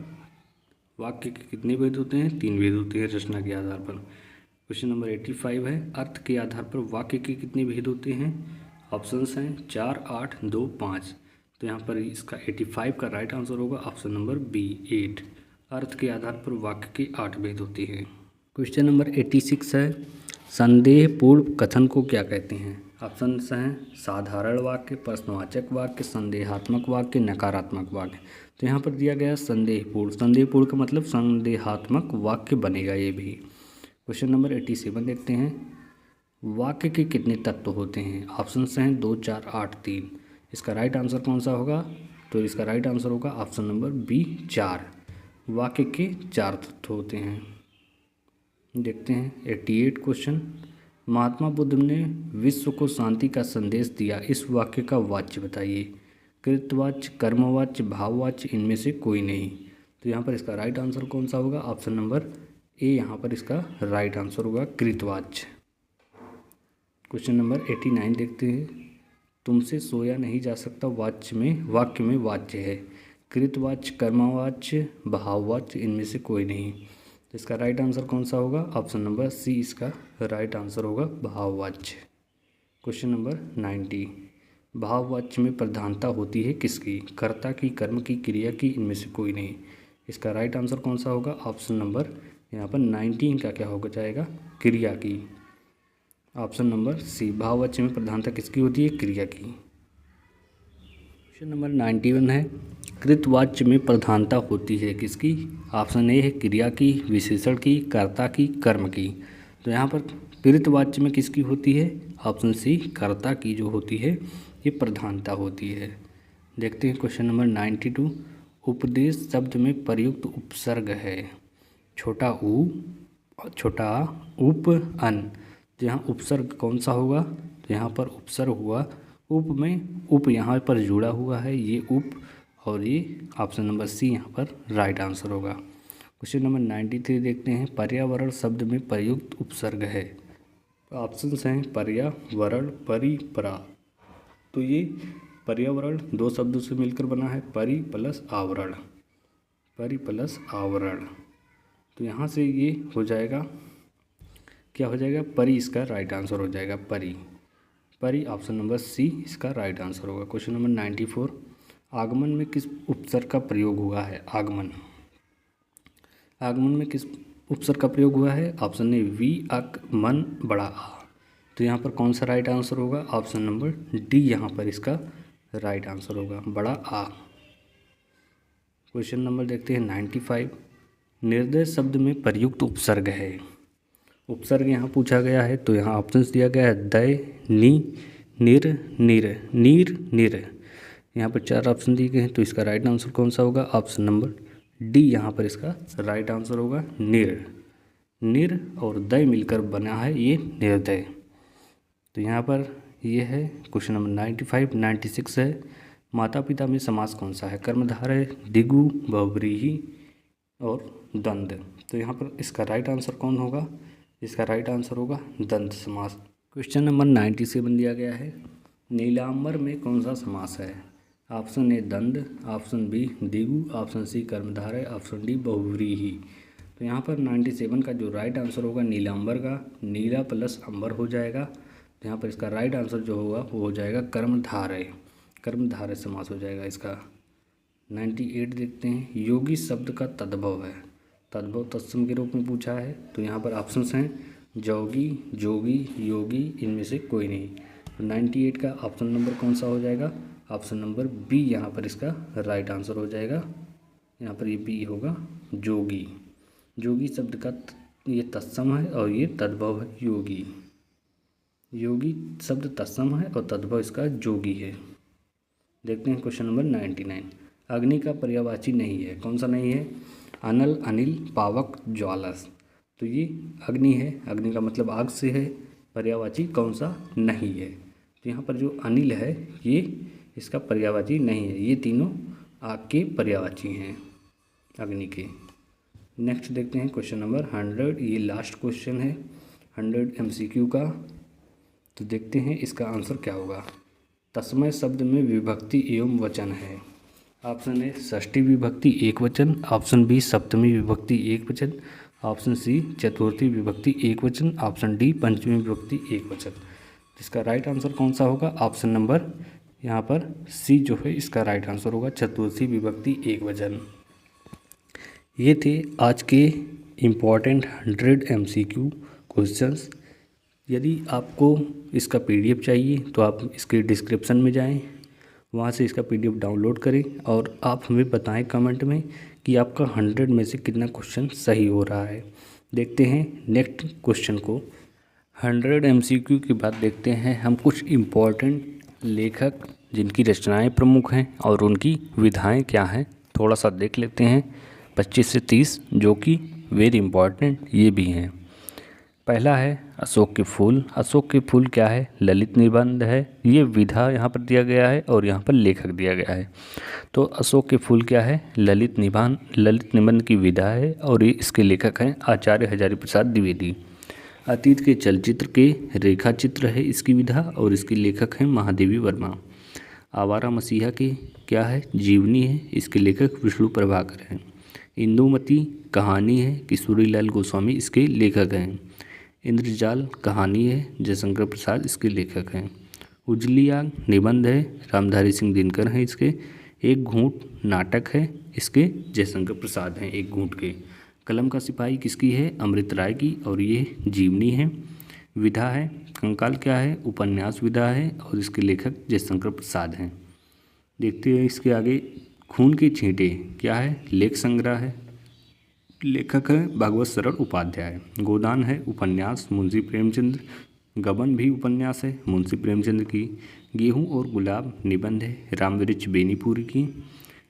वाक्य के कितने भेद होते हैं? 3 भेद होते हैं रचना के आधार पर। क्वेश्चन नंबर 85 है, अर्थ के आधार पर वाक्य के कितने भेद होते हैं? ऑप्शंस हैं 4, 8, 2, 5। तो यहाँ पर इसका 85 का राइट आंसर होगा ऑप्शन नंबर बी 8। अर्थ के आधार पर वाक्य के 8 भेद होते हैं। क्वेश्चन नंबर 86 है, संदेहपूर्ण कथन को क्या कहते हैं? ऑप्शंस हैं साधारण वाक्य, प्रश्नवाचक वाक्य, संदेहात्मक वाक्य, नकारात्मक वाक्य। तो यहाँ पर दिया गया संदेहपूर्ण। संदेहपूर्ण का मतलब संदेहात्मक वाक्य बनेगा ये भी। क्वेश्चन नंबर 87 देखते हैं, वाक्य के कितने तत्व होते हैं? ऑप्शंस हैं 2, 4, 8, 3। इसका राइट आंसर कौन सा होगा? तो इसका राइट आंसर होगा ऑप्शन नंबर बी 4। वाक्य के 4 तत्व होते हैं। देखते हैं 88 क्वेश्चन, महात्मा बुद्ध ने विश्व को शांति का संदेश दिया, इस वाक्य का वाच्य बताइए। कृतवाच्य, कर्मवाच्य, भाववाच्य, इनमें से कोई नहीं। तो यहाँ पर इसका राइट आंसर कौन सा होगा? ऑप्शन नंबर ए यहाँ पर इसका राइट आंसर होगा, कृतवाच्य। क्वेश्चन नंबर 89 देखते हैं, तुमसे सोया नहीं जा सकता वाक्य में वाच्य है। कृतवाच्य, कर्मवाच्य, भाववाच्य, इनमें से कोई नहीं। तो इसका राइट आंसर कौन सा होगा? ऑप्शन नंबर सी इसका राइट आंसर होगा, भाववाच्य। क्वेश्चन नंबर 90, भाववाच्य में प्रधानता होती है किसकी? कर्ता की, कर्म की, क्रिया की, इनमें से कोई नहीं। इसका राइट आंसर कौन सा होगा? ऑप्शन नंबर यहाँ पर 19 का क्या होगा जाएगा? क्रिया की। ऑप्शन नंबर सी, भाववाच्य में प्रधानता किसकी होती है? क्रिया की। क्वेश्चन नंबर 91 है, कृतवाच्य में प्रधानता होती है किसकी? ऑप्शन ए है क्रिया की, विशेषण की, कर्ता की, कर्म की। तो यहाँ पर कृतवाच्य में किसकी होती है? ऑप्शन सी, कर्ता की जो होती है ये प्रधानता होती है। देखते हैं क्वेश्चन नंबर 92, उपदेश शब्द में प्रयुक्त उपसर्ग है छोटा ऊ, छोटा उप, अन। तो यहाँ उपसर्ग कौन सा होगा? तो यहाँ पर उपसर्ग हुआ उप में, उप यहाँ पर जुड़ा हुआ है, ये उप, और ये ऑप्शन नंबर सी यहाँ पर राइट आंसर होगा। क्वेश्चन नंबर 93 देखते हैं, पर्यावरण शब्द में प्रयुक्त उपसर्ग है। ऑप्शंस हैं पर्यावरण, परिपरा। तो ये पर्यावरण 2 शब्दों से मिलकर बना है, परि प्लस आवरण, परि प्लस आवरण। तो यहाँ से ये हो जाएगा, क्या हो जाएगा? परि इसका राइट आंसर हो जाएगा, परि। परि ऑप्शन नंबर सी इसका राइट आंसर होगा। क्वेश्चन नंबर 94, आगमन में किस उपसर्ग का प्रयोग हुआ है? आगमन, आगमन में किस उपसर्ग का प्रयोग हुआ है? ऑप्शन ए वी, अक, मन, बड़ा आ। तो यहाँ पर कौन सा राइट आंसर होगा? ऑप्शन नंबर डी यहाँ पर इसका राइट आंसर होगा, बड़ा आ। क्वेश्चन नंबर देखते हैं 95, निर्दय शब्द में प्रयुक्त उपसर्ग है। उपसर्ग यहाँ पूछा गया है, तो यहाँ ऑप्शंस दिया गया है दय, नि, निर, निर, नीर, निर। यहाँ पर 4 ऑप्शन दिए गए हैं, तो इसका राइट आंसर कौन सा होगा? ऑप्शन नंबर डी यहाँ पर इसका राइट आंसर होगा, निर। निर और दय मिलकर बना है ये निर्दय। तो यहाँ पर ये है क्वेश्चन नंबर 95। 96 है, माता पिता में समास कौन सा है? कर्मधारय, द्विगु, बहुव्रीहि और द्वंद्व। तो यहाँ पर इसका राइट आंसर कौन होगा? इसका राइट आंसर होगा द्वंद्व समास। क्वेश्चन नंबर 97 दिया गया है, नीलांबर में कौन सा समास है? ऑप्शन ए द्वंद्व, ऑप्शन बी द्विगु, ऑप्शन सी कर्मधारय, ऑप्शन डी बहुव्रीहि। तो यहाँ पर 97 का जो राइट आंसर होगा नीलांबर का, नीला प्लस अंबर हो जाएगा। तो यहाँ पर इसका राइट आंसर जो होगा वो हो जाएगा कर्मधारय, कर्मधारय समास हो जाएगा इसका। 98 देखते हैं, योगी शब्द का तद्भव है। तद्भव तत्सम के रूप में पूछा है, तो यहाँ पर ऑप्शंस हैं जोगी, जोगी, योगी, इनमें से कोई नहीं। तो 98 का ऑप्शन नंबर कौन सा हो जाएगा? ऑप्शन नंबर बी यहाँ पर इसका राइट आंसर हो जाएगा। यहाँ पर ये बी होगा जोगी। जोगी शब्द का ये तत्सम है और ये तद्भव है योगी। योगी शब्द तत्सम है और तद्भव इसका जोगी है। देखते हैं क्वेश्चन नंबर 99। अग्नि का पर्यायवाची नहीं है, कौन सा नहीं है? अनल, अनिल, पावक, ज्वालस। तो ये अग्नि है, अग्नि का मतलब आग से है। पर्यायवाची कौन सा नहीं है? तो यहाँ पर जो अनिल है ये इसका पर्यायवाची नहीं है। ये तीनों आग के पर्यायवाची हैं, अग्नि के। नेक्स्ट देखते हैं क्वेश्चन नंबर 100। ये लास्ट क्वेश्चन है 100 MCQ का। तो देखते हैं इसका आंसर क्या होगा। तस्मय शब्द में विभक्ति एवं वचन है। ऑप्शन ए षष्ठी विभक्ति एक वचन, ऑप्शन बी सप्तमी विभक्ति एक वचन, ऑप्शन सी चतुर्थी विभक्ति एक वचन, ऑप्शन डी पंचमी विभक्ति एक वचन। इसका राइट आंसर कौन सा होगा? ऑप्शन नंबर यहाँ पर सी जो है इसका राइट आंसर होगा, चतुर्थी विभक्ति एक वचन। ये थे आज के इम्पॉर्टेंट 100 MCQ क्वेश्चंस। यदि आपको इसका PDF चाहिए तो आप इसके डिस्क्रिप्शन में जाएं, वहाँ से इसका PDF डाउनलोड करें और आप हमें बताएं कमेंट में कि आपका 100 में से कितना क्वेश्चन सही हो रहा है। देखते हैं नेक्स्ट क्वेश्चन को। 100 MCQ के बाद देखते हैं हम कुछ इम्पोर्टेंट लेखक जिनकी रचनाएं प्रमुख हैं और उनकी विधाएं क्या हैं, थोड़ा सा देख लेते हैं। 25 से 30 जो कि वेरी इम्पॉर्टेंट ये भी हैं। पहला है अशोक के फूल। अशोक के फूल क्या है? ललित निबंध है। ये विधा यहाँ पर दिया गया है और यहाँ पर लेखक दिया गया है। तो अशोक के फूल क्या है? ललित निबंध की विधा है और ये इसके लेखक हैं आचार्य हजारी प्रसाद द्विवेदी। अतीत के चलचित्र के रेखा चित्र है इसकी विधा और इसके लेखक हैं महादेवी वर्मा। आवारा मसीहा की क्या है? जीवनी है, इसके लेखक विष्णु प्रभाकर हैं। इंदुमती कहानी है, किशोरीलाल गोस्वामी इसके लेखक हैं। इंद्रजाल कहानी है, जयशंकर प्रसाद इसके लेखक हैं। उजली आग निबंध है, रामधारी सिंह दिनकर हैं इसके। एक घूंट नाटक है, इसके जयशंकर प्रसाद हैं एक घूंट के। कलम का सिपाही किसकी है? अमृत राय की और ये जीवनी है। विधा है, कंकाल क्या है? उपन्यास विधा है और इसके लेखक जयशंकर प्रसाद हैं। देखते हैं इसके आगे। खून के छींटे क्या है? लेख संग्रह है, लेखक है भागवत सरल उपाध्याय। गोदान है, उपन्यास मुंशी प्रेमचंद। गबन भी उपन्यास है मुंशी प्रेमचंद की। गेहूं और गुलाब निबंध है, रामवृक्ष बेनीपुरी की।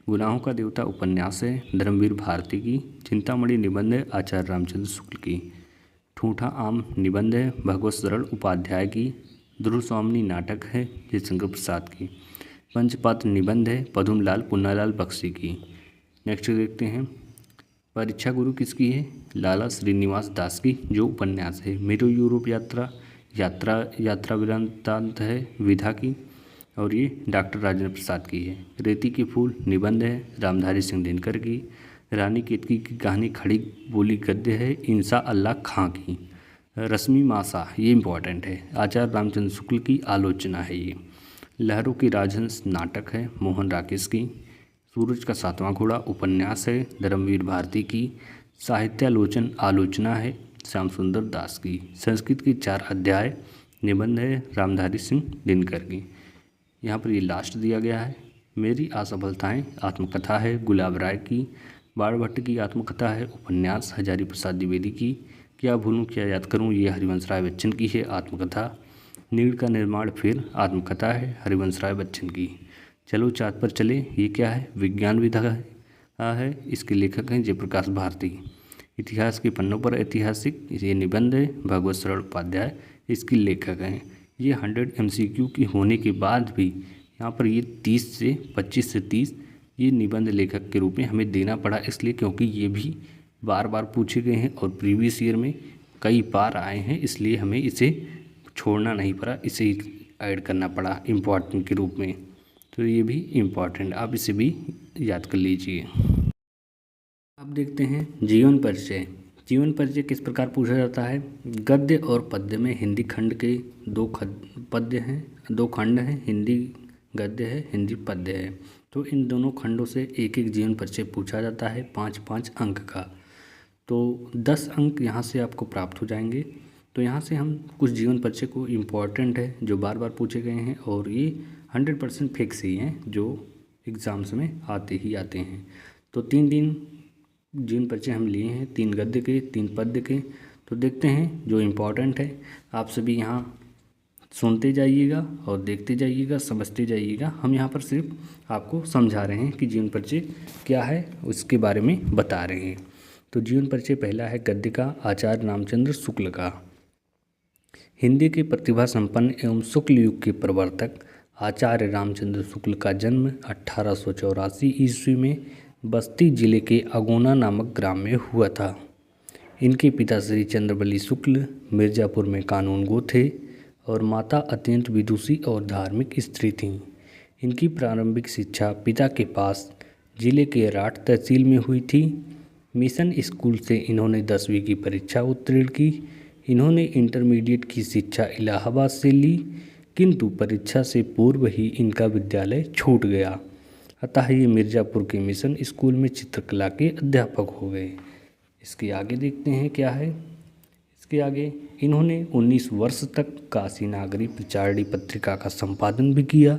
गुनाहों का देवता उपन्यास है, धर्मवीर भारती की। चिंतामणि निबंध है, आचार्य रामचंद्र शुक्ल की। ठूठा आम निबंध है, भगवत सरल उपाध्याय की। ध्रुव स्वामिनी नाटक है, जयशंकर प्रसाद की। पंचपात्र निबंध है, पदुमलाल पुन्नालाल बख्शी की। नेक्स्ट देखते हैं। परीक्षा गुरु किसकी है? लाला श्रीनिवास दास की, जो उपन्यास है। मेरो यूरोप यात्रा वृत्तांत है, विधा की और ये डॉक्टर राजेंद्र प्रसाद की है। रेती के फूल निबंध है, रामधारी सिंह दिनकर की। रानी केतकी की कहानी खड़ी बोली गद्य है, इंसा अल्लाह खां की। रश्मि मासा ये इम्पॉर्टेंट है, आचार्य रामचंद्र शुक्ल की आलोचना है ये। लहरों की राजहंस नाटक है, मोहन राकेश की। सूरज का सातवां घोड़ा उपन्यास है, धर्मवीर भारती की। साहित्यालोचन आलोचना है, श्याम सुंदर दास की। संस्कृत की 4 अध्याय निबंध है, रामधारी सिंह दिनकर की। यहाँ पर ये लास्ट दिया गया है। मेरी असफलताएं आत्मकथा है, गुलाब राय की। बाणभट्ट की आत्मकथा है, उपन्यास हजारी प्रसाद द्विवेदी की। क्या भूलूं क्या याद करूं ये हरिवंश राय बच्चन की है आत्मकथा। नीड़ का निर्माण फिर आत्मकथा है, हरिवंश राय बच्चन की। चलो चाँद पर चले ये क्या है? विज्ञान विधा है, इसके लेखक हैं जयप्रकाश भारती। इतिहास के पन्नों पर ऐतिहासिक ये निबंध है, भगवत सरल उपाध्याय इसके लेखक हैं। ये 100 MCQ की होने के बाद भी यहाँ पर ये 25 से 30 ये निबंध लेखक के रूप में हमें देना पड़ा, इसलिए क्योंकि ये भी बार बार पूछे गए हैं और प्रीवियस ईयर में कई बार आए हैं, इसलिए हमें इसे छोड़ना नहीं पड़ा, इसे ऐड करना पड़ा इम्पॉर्टेंट के रूप में। तो ये भी इम्पॉर्टेंट, आप इसे भी याद कर लीजिए। अब देखते हैं जीवन परिचय। जीवन परिचय किस प्रकार पूछा जाता है? गद्य और पद्य में हिंदी खंड के 2 खंड हैं, हिंदी गद्य है, हिंदी पद्य है। तो इन दोनों खंडों से एक एक जीवन परिचय पूछा जाता है 5-5 अंक का। तो 10 अंक यहाँ से आपको प्राप्त हो जाएंगे। तो यहाँ से हम कुछ जीवन परिचय को इम्पॉर्टेंट है जो बार बार पूछे गए हैं और ये 100% फिक्स ही हैं जो एग्ज़ाम्स में आते ही आते हैं। तो 3 दिन जीवन परिचय हम लिए हैं 3 गद्य के 3 पद्य के। तो देखते हैं जो इम्पोर्टेंट है। आप सभी यहाँ सुनते जाइएगा और देखते जाइएगा, समझते जाइएगा। हम यहाँ पर सिर्फ आपको समझा रहे हैं कि जीवन परिचय क्या है, उसके बारे में बता रहे हैं। तो जीवन परिचय पहला है गद्य का, आचार्य रामचंद्र शुक्ल का। हिंदी के प्रतिभा संपन्न एवं शुक्ल युग के प्रवर्तक आचार्य रामचंद्र शुक्ल का जन्म 1884 ईस्वी में बस्ती जिले के अगोना नामक ग्राम में हुआ था। इनके पिता श्री चंद्रबली शुक्ल मिर्जापुर में कानूनगो थे और माता अत्यंत विदुषी और धार्मिक स्त्री थीं। इनकी प्रारंभिक शिक्षा पिता के पास जिले के राठ तहसील में हुई थी। मिशन स्कूल से इन्होंने 10वीं की परीक्षा उत्तीर्ण की। इन्होंने इंटरमीडिएट की शिक्षा इलाहाबाद से ली, किंतु परीक्षा से पूर्व ही इनका विद्यालय छूट गया। अतः ये मिर्ज़ापुर के मिशन स्कूल में चित्रकला के अध्यापक हो गए। इसके आगे देखते हैं क्या है। इसके आगे इन्होंने 19 वर्ष तक काशी नागरी प्रचारणी पत्रिका का संपादन भी किया।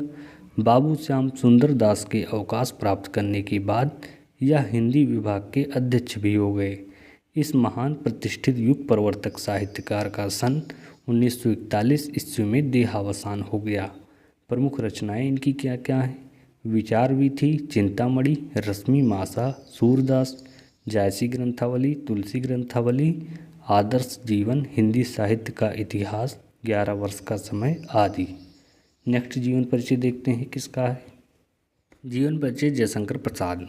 बाबू श्याम सुंदर दास के अवकाश प्राप्त करने के बाद यह हिंदी विभाग के अध्यक्ष भी हो गए। इस महान प्रतिष्ठित युग प्रवर्तक साहित्यकार का सन 1941 ईस्वी में देहावसान हो गया। प्रमुख रचनाएं इनकी क्या क्या हैं? विचार वीथी, चिंतामणि, रश्मि मासा, सूरदास, जायसी ग्रंथावली, तुलसी ग्रंथावली, आदर्श जीवन, हिंदी साहित्य का इतिहास, 11 वर्ष का समय आदि। नेक्स्ट जीवन परिचय देखते हैं किसका है। जीवन परिचय जयशंकर प्रसाद।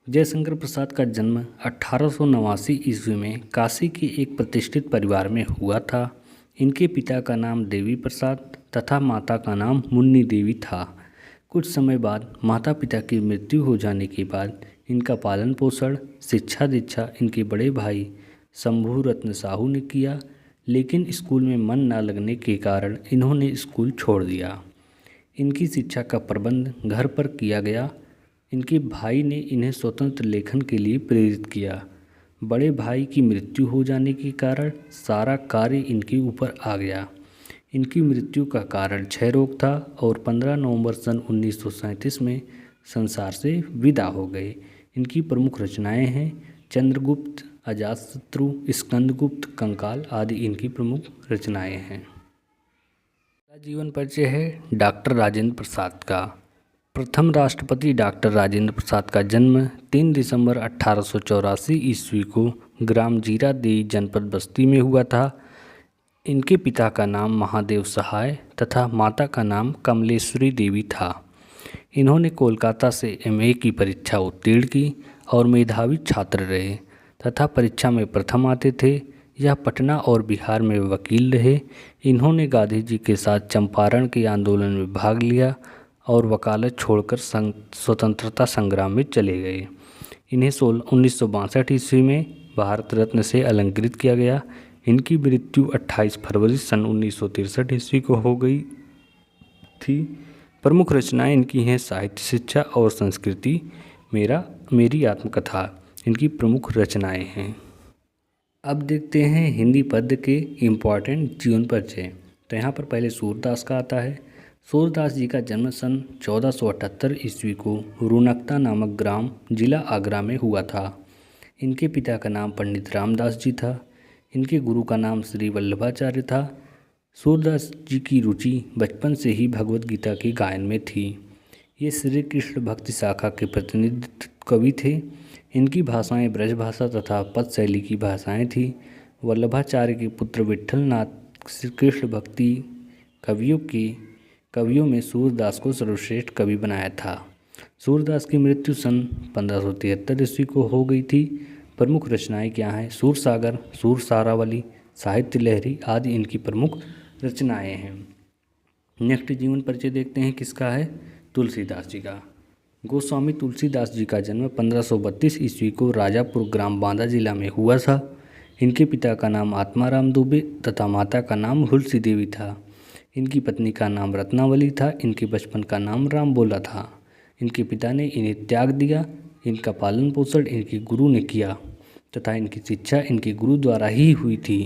जयशंकर प्रसाद का जन्म 1889 ईस्वी में काशी के एक प्रतिष्ठित परिवार में हुआ था। इनके पिता का नाम देवी प्रसाद तथा माता का नाम मुन्नी देवी था। कुछ समय बाद माता पिता की मृत्यु हो जाने के बाद इनका पालन पोषण, शिक्षा दीक्षा इनके बड़े भाई शंभू रत्न साहू ने किया, लेकिन स्कूल में मन न लगने के कारण इन्होंने स्कूल छोड़ दिया। इनकी शिक्षा का प्रबंध घर पर किया गया। इनके भाई ने इन्हें स्वतंत्र लेखन के लिए प्रेरित किया। बड़े भाई की मृत्यु हो जाने के कारण सारा कार्य इनके ऊपर आ गया। इनकी मृत्यु का कारण क्षय रोग था और 15 नवंबर सन 1937 में संसार से विदा हो गए। इनकी प्रमुख रचनाएं हैं चंद्रगुप्त, अजातशत्रु, स्कंदगुप्त, कंकाल आदि इनकी प्रमुख रचनाएं हैं। जीवन परिचय है डॉक्टर राजेंद्र प्रसाद का। प्रथम राष्ट्रपति डॉक्टर राजेंद्र प्रसाद का जन्म 3 दिसंबर 1884 ईस्वी को ग्राम जीरादेई जनपद बस्ती में हुआ था। इनके पिता का नाम महादेव सहाय तथा माता का नाम कमलेश्वरी देवी था। इन्होंने कोलकाता से एमए की परीक्षा उत्तीर्ण की और मेधावी छात्र रहे तथा परीक्षा में प्रथम आते थे। यह पटना और बिहार में वकील रहे। इन्होंने गांधी जी के साथ चंपारण के आंदोलन में भाग लिया और वकालत छोड़कर स्वतंत्रता संग्राम में चले गए। इन्हें 1962 ईस्वी में भारत रत्न से अलंकृत किया गया। इनकी मृत्यु 28 फरवरी सन 1963 ईस्वी को हो गई थी। प्रमुख रचनाएं इनकी हैं साहित्य शिक्षा और संस्कृति, मेरी आत्मकथा इनकी प्रमुख रचनाएं हैं। अब देखते हैं हिंदी पद्य के इम्पॉर्टेंट जीवन परिचय। तो यहाँ पर पहले सूरदास का आता है। सूरदास जी का जन्म सन 1478 ईस्वी को रुनकता नामक ग्राम जिला आगरा में हुआ था। इनके पिता का नाम पंडित रामदास जी था। इनके गुरु का नाम श्री वल्लभाचार्य था। सूरदास जी की रुचि बचपन से ही भगवत गीता के गायन में थी। ये श्री कृष्ण भक्ति शाखा के प्रतिनिधित्व कवि थे। इनकी भाषाएं ब्रज भाषा तथा पद शैली की भाषाएं थीं। वल्लभाचार्य के पुत्र विट्ठलनाथ श्री कृष्ण भक्ति कवियों में सूरदास को सर्वश्रेष्ठ कवि बनाया था। सूरदास की मृत्यु सन 1573 ईस्वी को हो गई थी। प्रमुख रचनाएं क्या हैं? सूरसागर, सूरसारावली, साहित्य लहरी आदि इनकी प्रमुख रचनाएं हैं। नेक्स्ट जीवन परिचय देखते हैं किसका है। तुलसीदास जी का। गोस्वामी तुलसीदास जी का जन्म 1532 ईस्वी को राजापुर ग्राम बांदा जिला में हुआ था। इनके पिता का नाम आत्माराम दुबे तथा माता का नाम हुलसी देवी था। इनकी पत्नी का नाम रत्नावली था। इनके बचपन का नाम राम बोला था। इनके पिता ने इन्हें त्याग दिया। इनका पालन पोषण इनके गुरु ने किया तथा इनकी शिक्षा इनके गुरु द्वारा ही हुई थी।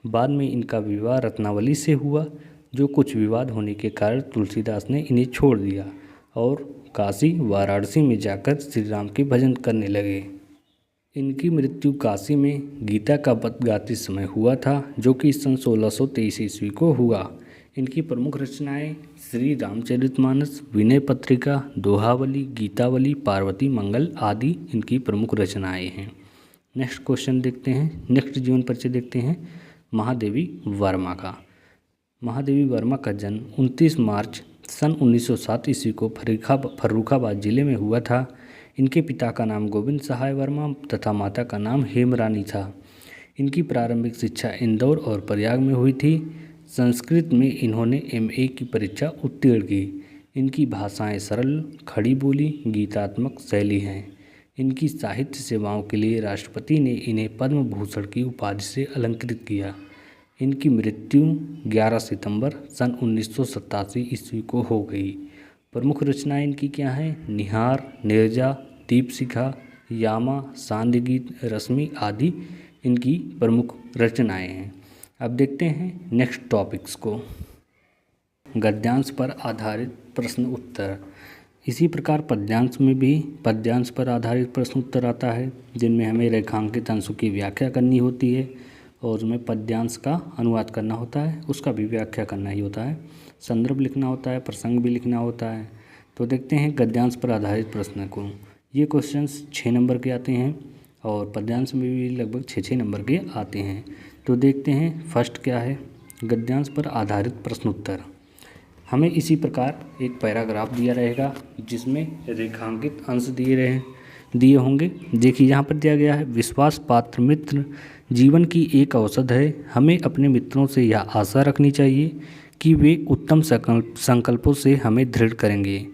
बाद में इनका विवाह रत्नावली से हुआ, जो कुछ विवाद होने के कारण तुलसीदास ने इन्हें छोड़ दिया और काशी वाराणसी में जाकर श्री राम के भजन करने लगे। इनकी मृत्यु काशी में गीता का पद गाते समय हुआ था, जो कि सन 1623 ईस्वी को हुआ। इनकी प्रमुख रचनाएं श्री रामचरितमानस, विनय पत्रिका, दोहावली, गीतावली, पार्वती मंगल आदि इनकी प्रमुख रचनाएं हैं। नेक्स्ट क्वेश्चन देखते हैं, नेक्स्ट जीवन परिचय देखते हैं महादेवी वर्मा का। महादेवी वर्मा का जन्म 29 मार्च सन 1907 ईस्वी को फर्रुखाबाद जिले में हुआ था। इनके पिता का नाम गोविंद सहाय वर्मा तथा माता का नाम हेमरानी था। इनकी प्रारंभिक शिक्षा इंदौर और प्रयाग में हुई थी। संस्कृत में इन्होंने MA की परीक्षा उत्तीर्ण की। इनकी भाषाएं सरल, खड़ी बोली, गीतात्मक शैली हैं। इनकी साहित्य सेवाओं के लिए राष्ट्रपति ने इन्हें पद्म भूषण की उपाधि से अलंकृत किया। इनकी मृत्यु 11 सितंबर सन 1987 ईस्वी को हो गई। प्रमुख रचनाएं इनकी क्या हैं? निहार, नीरजा, दीपशिखा, यामा, सांध्य गीत, रश्मि आदि इनकी प्रमुख रचनाएं हैं। अब देखते हैं नेक्स्ट टॉपिक्स को। गद्यांश पर आधारित प्रश्न उत्तर। इसी प्रकार पद्यांश में भी पद्यांश पर आधारित प्रश्न उत्तर आता है, जिनमें हमें रेखांकित अंशों की व्याख्या करनी होती है और उसमें पद्यांश का अनुवाद करना होता है, उसका भी व्याख्या करना ही होता है, संदर्भ लिखना होता है, प्रसंग भी लिखना होता है। तो देखते हैं गद्यांश पर आधारित प्रश्न को। ये क्वेश्चंस 6 नंबर के आते हैं और पद्यांश में भी लगभग 6 नंबर के आते हैं। तो देखते हैं फर्स्ट क्या है, गद्यांश पर आधारित प्रश्न उत्तर। हमें इसी प्रकार एक पैराग्राफ दिया रहेगा जिसमें रेखांकित अंश दिए होंगे। देखिए यहाँ पर दिया गया है, विश्वास पात्र मित्र जीवन की एक औषध है। हमें अपने मित्रों से यह आशा रखनी चाहिए कि वे उत्तम संकल्पों से हमें दृढ़ करेंगे,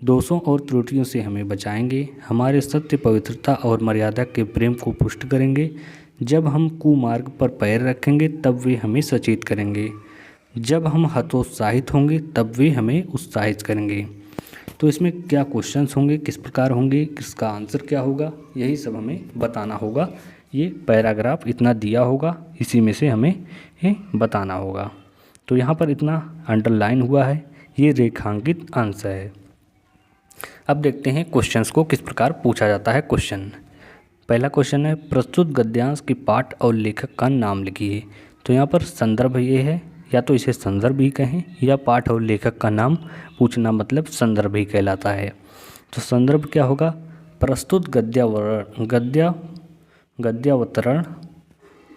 दोषों और त्रुटियों से हमें बचाएंगे, हमारे सत्य, पवित्रता और मर्यादा के प्रेम को पुष्ट करेंगे। जब हम कुमार्ग पर पैर रखेंगे तब वे हमें सचेत करेंगे, जब हम हतोत्साहित होंगे तब वे हमें उत्साहित करेंगे। तो इसमें क्या क्वेश्चंस होंगे, किस प्रकार होंगे, किसका आंसर क्या होगा, यही सब हमें बताना होगा। ये पैराग्राफ इतना दिया होगा, इसी में से हमें बताना होगा। तो यहाँ पर इतना अंडरलाइन हुआ है, ये रेखांकित अंश है। अब देखते हैं क्वेश्चंस को किस प्रकार पूछा जाता है। क्वेश्चन, पहला क्वेश्चन है, प्रस्तुत गद्यांश के पाठ और लेखक का नाम लिखिए। तो यहाँ पर संदर्भ ये है, या तो इसे संदर्भ ही कहें या पाठ और लेखक का नाम पूछना मतलब संदर्भ ही कहलाता है। तो संदर्भ क्या होगा? प्रस्तुत गद्यावतरण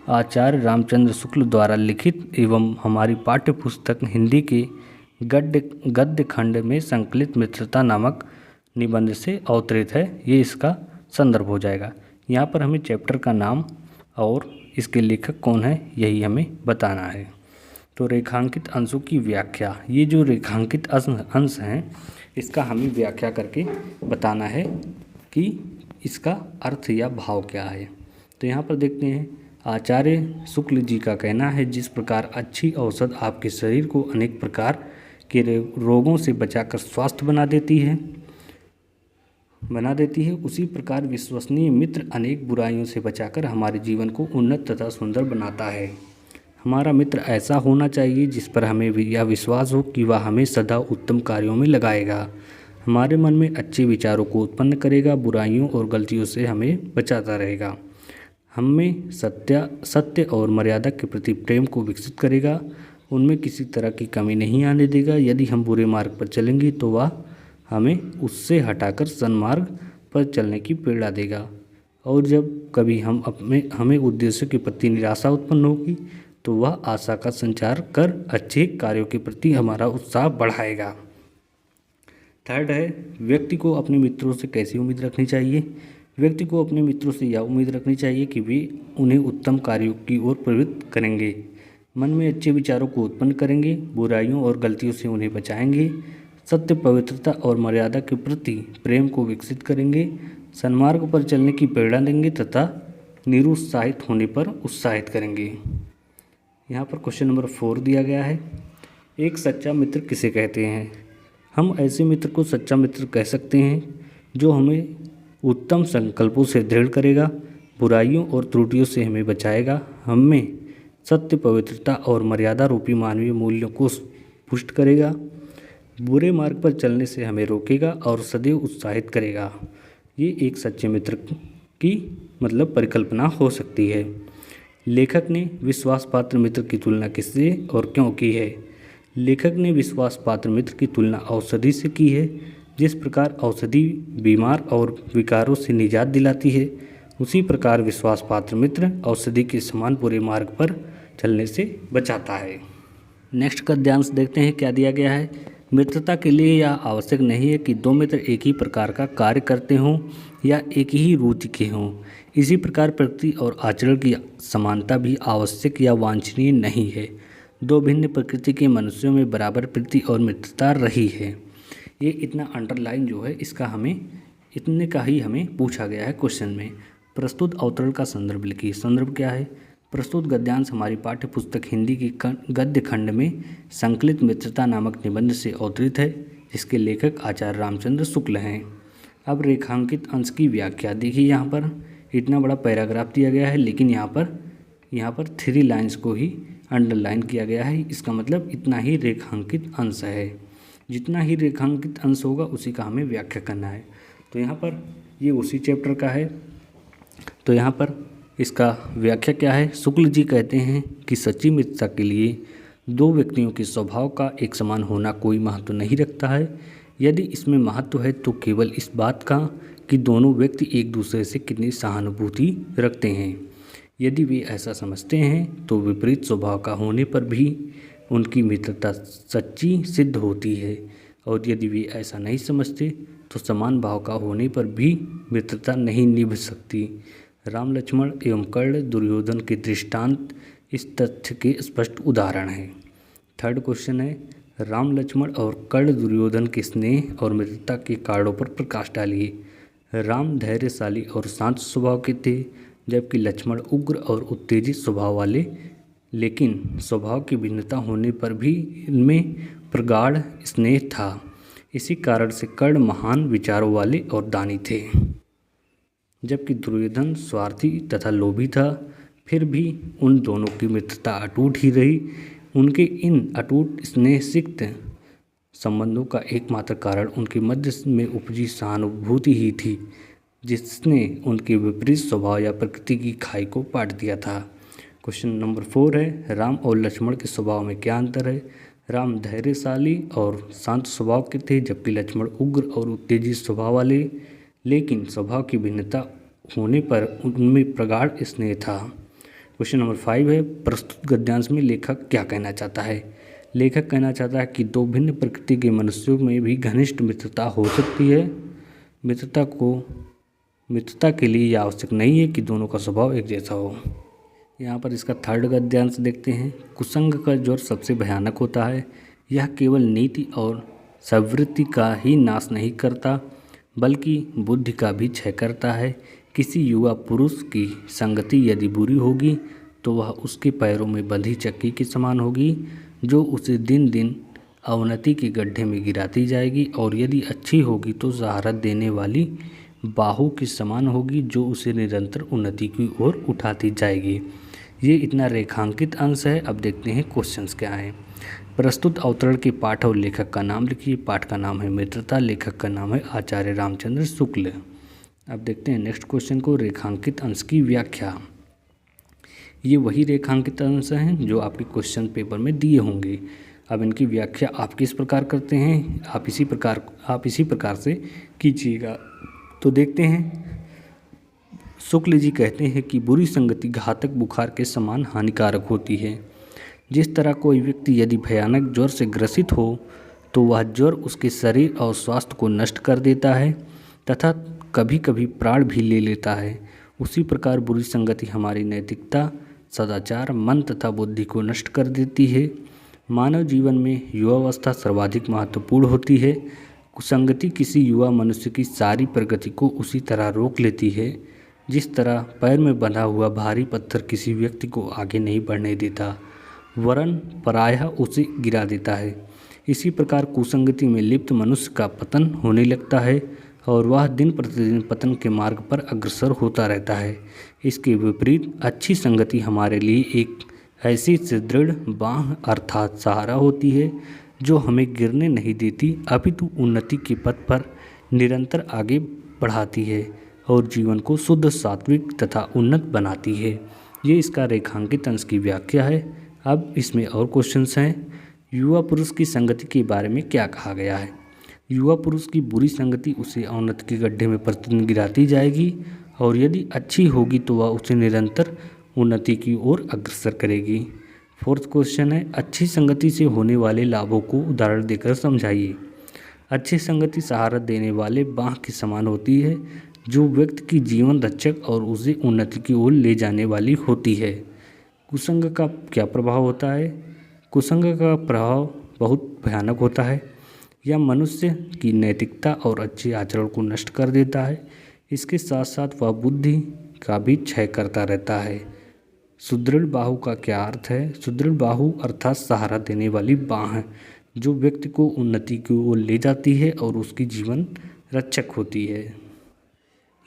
आचार्य रामचंद्र शुक्ल द्वारा लिखित एवं हमारी पाठ्य पुस्तक हिंदी के गद्य खंड में संकलित मित्रता नामक निबंध से अवतरित है। ये इसका संदर्भ हो जाएगा। यहाँ पर हमें चैप्टर का नाम और इसके लेखक कौन है यही हमें बताना है। तो रेखांकित अंशों की व्याख्या, ये जो रेखांकित अंश हैं इसका हमें व्याख्या करके बताना है कि इसका अर्थ या भाव क्या है। तो यहाँ पर देखते हैं, आचार्य शुक्ल जी का कहना है, जिस प्रकार अच्छी औषध आपके शरीर को अनेक प्रकार के रोगों से बचाकर स्वस्थ बना देती है, उसी प्रकार विश्वसनीय मित्र अनेक बुराइयों से बचाकर हमारे जीवन को उन्नत तथा सुंदर बनाता है। हमारा मित्र ऐसा होना चाहिए जिस पर हमें यह विश्वास हो कि वह हमें सदा उत्तम कार्यों में लगाएगा, हमारे मन में अच्छे विचारों को उत्पन्न करेगा, बुराइयों और गलतियों से हमें बचाता रहेगा, हमें सत्य और मर्यादा के प्रति प्रेम को विकसित करेगा, उनमें किसी तरह की कमी नहीं आने देगा। यदि हम बुरे मार्ग पर चलेंगे तो वह हमें उससे हटाकर सन्मार्ग पर चलने की प्रेरणा देगा, और जब कभी हमें उद्देश्य के प्रति निराशा उत्पन्न होगी तो वह आशा का संचार कर अच्छे कार्यों के प्रति हमारा उत्साह बढ़ाएगा। थर्ड है, व्यक्ति को अपने मित्रों से कैसी उम्मीद रखनी चाहिए। व्यक्ति को अपने मित्रों से यह उम्मीद रखनी चाहिए कि वे उन्हें उत्तम कार्यों की ओर प्रवृत्त करेंगे, मन में अच्छे विचारों को उत्पन्न करेंगे, बुराइयों और गलतियों से उन्हें बचाएंगे, सत्य, पवित्रता और मर्यादा के प्रति प्रेम को विकसित करेंगे, सन्मार्ग पर चलने की प्रेरणा देंगे तथा निरुत्साहित होने पर उत्साहित करेंगे। यहाँ पर क्वेश्चन नंबर 4 दिया गया है, एक सच्चा मित्र किसे कहते हैं। हम ऐसे मित्र को सच्चा मित्र कह सकते हैं जो हमें उत्तम संकल्पों से दृढ़ करेगा, बुराइयों और त्रुटियों से हमें बचाएगा, हमें सत्य, पवित्रता और मर्यादा रूपी मानवीय मूल्यों को पुष्ट करेगा, बुरे मार्ग पर चलने से हमें रोकेगा और सदैव उत्साहित करेगा। ये एक सच्चे मित्र की मतलब परिकल्पना हो सकती है। लेखक ने विश्वास पात्र मित्र की तुलना किससे और क्यों की है? लेखक ने विश्वास पात्र मित्र की तुलना औषधि से की है। जिस प्रकार औषधि बीमार और विकारों से निजात दिलाती है, उसी प्रकार विश्वास पात्र मित्र औषधि के समान पूरे मार्ग पर चलने से बचाता है। नेक्स्ट का ध्यान से देखते हैं क्या दिया गया है। मित्रता के लिए यह आवश्यक नहीं है कि दो मित्र एक ही प्रकार का कार्य करते हों या एक ही रुचि के हों। इसी प्रकार प्रकृति और आचरण की समानता भी आवश्यक या वांछनीय नहीं है। दो भिन्न प्रकृति के मनुष्यों में बराबर प्रीति और मित्रता रही है। ये इतना अंडरलाइन जो है इसका हमें इतने का ही हमें पूछा गया है क्वेश्चन में। प्रस्तुत अवतरण का संदर्भ लिखिए। संदर्भ क्या है? प्रस्तुत गद्यांश हमारी पाठ्य पुस्तक हिंदी की गद्य खंड में संकलित मित्रता नामक निबंध से अवतरित है, जिसके लेखक आचार्य रामचंद्र शुक्ल हैं। अब रेखांकित अंश की व्याख्या देखिए। यहाँ पर इतना बड़ा पैराग्राफ दिया गया है, लेकिन यहाँ पर 3 लाइन्स को ही अंडरलाइन किया गया है। इसका मतलब इतना ही रेखांकित अंश है। जितना ही रेखांकित अंश होगा उसी का हमें व्याख्या करना है। तो यहाँ पर ये उसी चैप्टर का है। तो यहाँ पर इसका व्याख्या क्या है? शुक्ल जी कहते हैं कि सच्ची मित्रता के लिए दो व्यक्तियों के स्वभाव का एक समान होना कोई महत्व नहीं रखता है। यदि इसमें महत्व है तो केवल इस बात का कि दोनों व्यक्ति एक दूसरे से कितनी सहानुभूति रखते हैं। यदि वे ऐसा समझते हैं तो विपरीत स्वभाव का होने पर भी उनकी मित्रता सच्ची सिद्ध होती है, और यदि वे ऐसा नहीं समझते तो समान भाव का होने पर भी मित्रता नहीं निभ सकती। राम लक्ष्मण एवं कर्ण दुर्योधन के दृष्टांत इस तथ्य के स्पष्ट उदाहरण हैं। थर्ड क्वेश्चन है, राम लक्ष्मण और कर्ण दुर्योधन के स्नेह और मित्रता के कारणों पर प्रकाश डालिए। राम धैर्यशाली और शांत स्वभाव के थे, जबकि लक्ष्मण उग्र और उत्तेजित स्वभाव वाले, लेकिन स्वभाव की भिन्नता होने पर भी इनमें प्रगाढ़ स्नेह था। इसी कारण से कर्ण महान विचारों वाले और दानी थे, जबकि दुर्योधन स्वार्थी तथा लोभी था। फिर भी उन दोनों की मित्रता अटूट ही रही। उनके इन अटूट स्नेहसिक्त संबंधों का एकमात्र कारण उनके मध्य में उपजी सहानुभूति ही थी, जिसने उनके विपरीत स्वभाव या प्रकृति की खाई को पाट दिया था। क्वेश्चन नंबर 4 है, राम और लक्ष्मण के स्वभाव में क्या अंतर है? राम धैर्यशाली और शांत स्वभाव के थे, जबकि लक्ष्मण उग्र और उत्तेजित स्वभाव वाले, लेकिन स्वभाव की भिन्नता होने पर उनमें प्रगाढ़ स्नेह था। क्वेश्चन नंबर 5 है, प्रस्तुत गद्यांश में लेखक क्या कहना चाहता है? लेखक कहना चाहता है कि दो भिन्न प्रकृति के मनुष्यों में भी घनिष्ठ मित्रता हो सकती है। मित्रता के लिए यह आवश्यक नहीं है कि दोनों का स्वभाव एक जैसा हो। यहाँ पर इसका थर्ड गद्यांश देखते हैं। कुसंग का ज्वर सबसे भयानक होता है। यह केवल नीति और सवृत्ति का ही नाश नहीं करता, बल्कि बुद्धि का भी क्षय करता है। किसी युवा पुरुष की संगति यदि बुरी होगी तो वह उसके पैरों में बंधी चक्की के समान होगी, जो उसे दिन दिन अवनति के गड्ढे में गिराती जाएगी, और यदि अच्छी होगी तो सहारा देने वाली बाहु के समान होगी, जो उसे निरंतर उन्नति की ओर उठाती जाएगी। ये इतना रेखांकित अंश है। अब देखते हैं क्वेश्चंस क्या हैं। प्रस्तुत अवतरण के पाठ और लेखक का नाम लिखिए। पाठ का नाम है मित्रता, लेखक का नाम है आचार्य रामचंद्र शुक्ल। अब देखते हैं नेक्स्ट क्वेश्चन को, रेखांकित अंश की व्याख्या। ये वही रेखांकित अंश हैं जो आपके क्वेश्चन पेपर में दिए होंगे। अब इनकी व्याख्या आप किस प्रकार करते हैं, आप इसी प्रकार से कीजिएगा। तो देखते हैं। शुक्ल जी कहते हैं कि बुरी संगति घातक बुखार के समान हानिकारक होती है। जिस तरह कोई व्यक्ति यदि भयानक ज्वर से ग्रसित हो तो वह ज्वर उसके शरीर और स्वास्थ्य को नष्ट कर देता है तथा कभी कभी प्राण भी ले लेता है, उसी प्रकार बुरी संगति हमारी नैतिकता, सदाचार, मन तथा बुद्धि को नष्ट कर देती है। मानव जीवन में युवावस्था सर्वाधिक महत्वपूर्ण होती है। कुसंगति किसी युवा मनुष्य की सारी प्रगति को उसी तरह रोक लेती है जिस तरह पैर में बंधा हुआ भारी पत्थर किसी व्यक्ति को आगे नहीं बढ़ने देता, वरन प्रायः उसे गिरा देता है। इसी प्रकार कुसंगति में लिप्त मनुष्य का पतन होने लगता है और वह दिन प्रतिदिन पतन के मार्ग पर अग्रसर होता रहता है। इसके विपरीत अच्छी संगति हमारे लिए एक ऐसी सुदृढ़ बाँह अर्थात सहारा होती है जो हमें गिरने नहीं देती, अपितु उन्नति के पथ पर निरंतर आगे बढ़ाती है और जीवन को शुद्ध, सात्विक तथा उन्नत बनाती है। ये इसका रेखांकित अंश की व्याख्या है। अब इसमें और क्वेश्चंस हैं। युवा पुरुष की संगति के बारे में क्या कहा गया है? युवा पुरुष की बुरी संगति उसे अवनति के गड्ढे में प्रतिदिन गिराती जाएगी और यदि अच्छी होगी तो वह उसे निरंतर उन्नति की ओर अग्रसर करेगी। फोर्थ क्वेश्चन है, अच्छी संगति से होने वाले लाभों को उदाहरण देकर समझाइए। अच्छी संगति सहारा देने वाले बांह के समान होती है जो व्यक्ति की जीवन रक्षक और उसे उन्नति की ओर ले जाने वाली होती है। कुसंग का क्या प्रभाव होता है? कुसंग का प्रभाव बहुत भयानक होता है। यह मनुष्य की नैतिकता और अच्छे आचरण को नष्ट कर देता है। इसके साथ साथ वह बुद्धि का भी क्षय करता रहता है। सुदृढ़ बाहु का क्या अर्थ है? सुदृढ़ बाहु अर्थात सहारा देने वाली बाँह जो व्यक्ति को उन्नति की ओर ले जाती है और उसकी जीवन रक्षक होती है।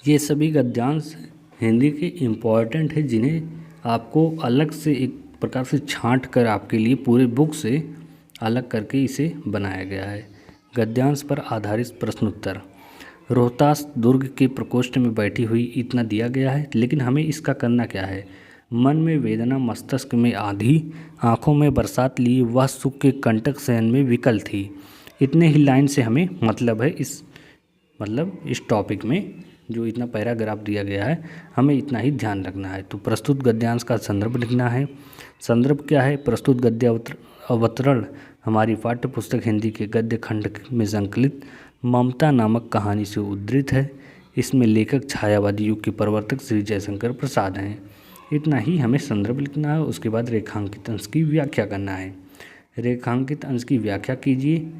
ये सभी गद्यांश हिंदी के इम्पॉर्टेंट है जिन्हें आपको अलग से एक प्रकार से छांट कर आपके लिए पूरे बुक से अलग करके इसे बनाया गया है। गद्यांश पर आधारित प्रश्नोत्तर। रोहतास दुर्ग के प्रकोष्ठ में बैठी हुई इतना दिया गया है, लेकिन हमें इसका करना क्या है? मन में वेदना, मस्तिष्क में आंधी, आँखों में बरसात लिए वह सुख के कंटक सहन में विकल थी। इतने ही लाइन से हमें मतलब है इस टॉपिक में जो इतना पैराग्राफ दिया गया है हमें इतना ही ध्यान रखना है। तो प्रस्तुत गद्यांश का संदर्भ लिखना है। संदर्भ क्या है? प्रस्तुत गद्य अवतरण हमारी पाठ्य पुस्तक हिंदी के गद्य खंड में संकलित ममता नामक कहानी से उद्धृत है। इसमें लेखक छायावादी युग के प्रवर्तक श्री जयशंकर प्रसाद हैं। इतना ही हमें संदर्भ लिखना है। उसके बाद रेखांकित अंश की व्याख्या करना है। रेखांकित अंश की व्याख्या कीजिए।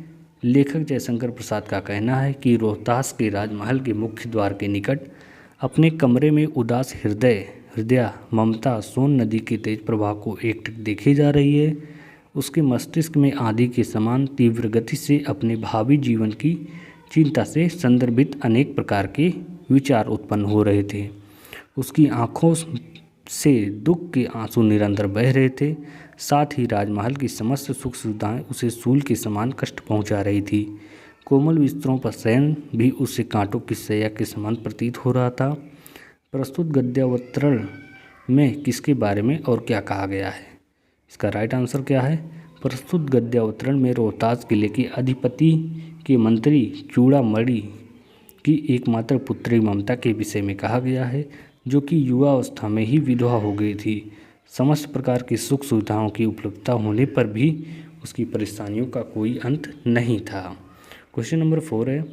लेखक जयशंकर प्रसाद का कहना है कि रोहतास के राजमहल के मुख्य द्वार के निकट अपने कमरे में उदास हृदय ममता सोन नदी के तेज प्रवाह को एकटक देखे जा रही है। उसके मस्तिष्क में आंधी के समान तीव्र गति से अपने भावी जीवन की चिंता से संदर्भित अनेक प्रकार के विचार उत्पन्न हो रहे थे। उसकी आँखों से दुख के आंसू निरंतर बह रहे थे। साथ ही राजमहल की समस्त सुख सुविधाएं उसे शूल के समान कष्ट पहुंचा रही थी। कोमल बिस्तरों पर शयन भी उसे कांटों की सैया के समान प्रतीत हो रहा था। प्रस्तुत गद्यावतरण में किसके बारे में और क्या कहा गया है? इसका राइट आंसर क्या है? प्रस्तुत गद्यावतरण में रोहतास किले के अधिपति के मंत्री चूड़ामणि की एकमात्र पुत्री ममता के विषय में कहा गया है, जो कि युवा अवस्था में ही विधवा हो गई थी। समस्त प्रकार की सुख सुविधाओं की उपलब्धता होने पर भी उसकी परेशानियों का कोई अंत नहीं था। क्वेश्चन नंबर 4 है,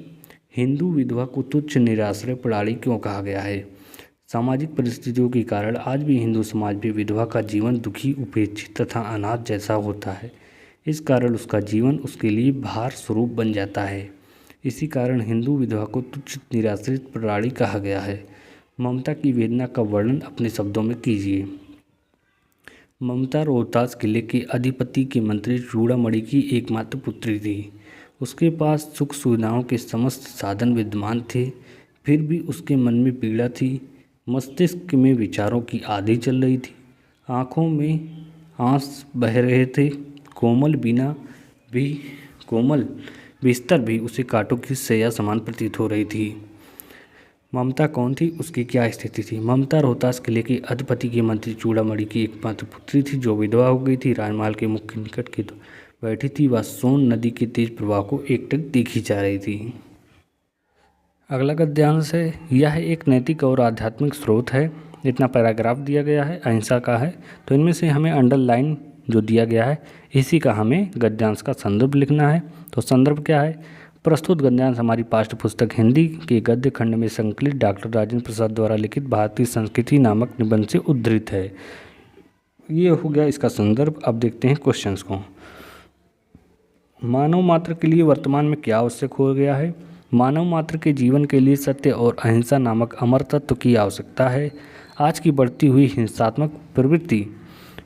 हिंदू विधवा को तुच्छ निराश्रय प्राणी क्यों कहा गया है? सामाजिक परिस्थितियों के कारण आज भी हिंदू समाज में विधवा का जीवन दुखी, उपेक्षित तथा अनाथ जैसा होता है। इस कारण उसका जीवन उसके लिए भार स्वरूप बन जाता है। इसी कारण हिंदू विधवा को तुच्छ निराश्रित प्राणी कहा गया है। ममता की वेदना का वर्णन अपने शब्दों में कीजिए। ममता रोहतास किले के अधिपति के मंत्री चूड़ामणि की एकमात्र पुत्री थी। उसके पास सुख सुविधाओं के समस्त साधन विद्यमान थे, फिर भी उसके मन में पीड़ा थी। मस्तिष्क में विचारों की आंधी चल रही थी। आँखों में आंसू बह रहे थे। कोमल बिस्तर भी उसे कांटों की सैया समान प्रतीत हो रही थी। ममता कौन थी? उसकी क्या स्थिति थी? ममता रोहतास किले के अधिपति के मंत्री चूड़ामणि की एकमात्र पुत्री थी जो विधवा हो गई थी। राजमहल के मुख्य निकट के बैठी थी। वह सोन नदी के तेज प्रवाह को एकटक देखी जा रही थी। अगला गद्यांश है, यह एक नैतिक और आध्यात्मिक स्रोत है। इतना पैराग्राफ दिया गया है, अहिंसा का है, तो इनमें से हमें अंडरलाइन जो दिया गया है इसी का हमें गद्यांश का संदर्भ लिखना है। तो संदर्भ क्या है? प्रस्तुत गद्यांश हमारी पाठ्य पुस्तक हिंदी के गद्य खंड में संकलित डॉक्टर राजेंद्र प्रसाद द्वारा लिखित भारतीय संस्कृति नामक निबंध से उद्धृत है। ये हो गया इसका संदर्भ। अब देखते हैं क्वेश्चंस को। मानव मात्र के लिए वर्तमान में क्या आवश्यक हो गया है? मानव मात्र के जीवन के लिए सत्य और अहिंसा नामक अमर तत्व की आवश्यकता है। आज की बढ़ती हुई हिंसात्मक प्रवृत्ति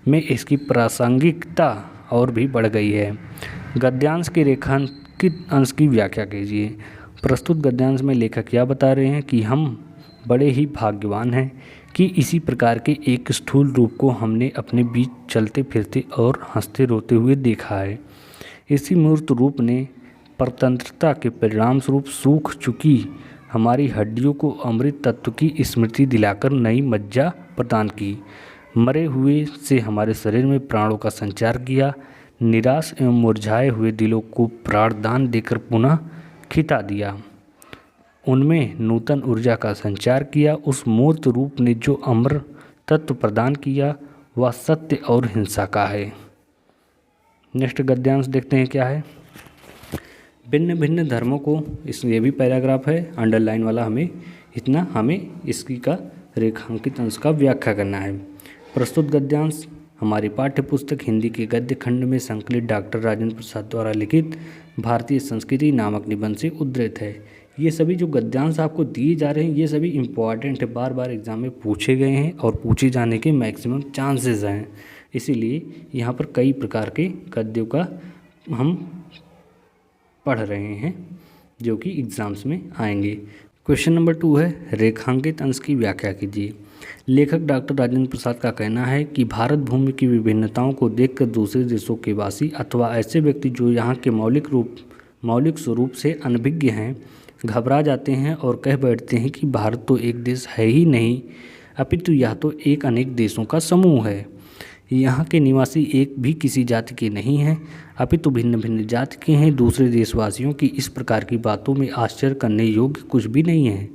में इसकी प्रासंगिकता और भी बढ़ गई है। गद्यांश के रेखांकित अंश की व्याख्या कीजिए। प्रस्तुत गद्यांश में लेखक यह बता रहे हैं कि हम बड़े ही भाग्यवान हैं कि इसी प्रकार के एक स्थूल रूप को हमने अपने बीच चलते फिरते और हंसते रोते हुए देखा है। इसी मूर्त रूप ने परतंत्रता के परिणाम स्वरूप सूख चुकी हमारी हड्डियों को अमृत तत्व की स्मृति दिलाकर नई मज्जा प्रदान की, मरे हुए से हमारे शरीर में प्राणों का संचार किया, निराश एवं मुरझाए हुए दिलों को प्राणदान देकर पुनः खिता दिया, उनमें नूतन ऊर्जा का संचार किया। उस मूर्त रूप ने जो अमर तत्व प्रदान किया वह सत्य और हिंसा का है। नेक्स्ट गद्यांश देखते हैं क्या है। भिन्न भिन्न धर्मों को, ये भी पैराग्राफ है, अंडरलाइन वाला, हमें इसकी का रेखांकित अंश का व्याख्या करना है। प्रस्तुत गद्यांश हमारी पाठ्य पुस्तक हिंदी के गद्य खंड में संकलित डॉक्टर राजेंद्र प्रसाद द्वारा लिखित भारतीय संस्कृति नामक निबंध से उद्धृत है। ये सभी जो गद्यांश आपको दिए जा रहे हैं ये सभी इम्पॉर्टेंट है, बार बार एग्जाम में पूछे गए हैं और पूछे जाने के मैक्सिमम चांसेस हैं। इसीलिए यहाँ पर कई प्रकार के गद्यों का हम पढ़ रहे हैं जो कि एग्ज़ाम्स में आएंगे। क्वेश्चन नंबर 2 है, रेखांकित अंश की व्याख्या कीजिए। लेखक डॉक्टर राजेंद्र प्रसाद का कहना है कि भारत भूमि की विभिन्नताओं को देखकर दूसरे देशों के वासी अथवा ऐसे व्यक्ति जो यहाँ के मौलिक स्वरूप से अनभिज्ञ हैं घबरा जाते हैं और कह बैठते हैं कि भारत तो एक देश है ही नहीं, अपितु यह तो एक अनेक देशों का समूह है। यहाँ के निवासी एक भी किसी जाति के नहीं हैं, अपितु भिन्न भिन्न जाति के हैं। दूसरे देशवासियों की इस प्रकार की बातों में आश्चर्य करने योग्य कुछ भी नहीं है,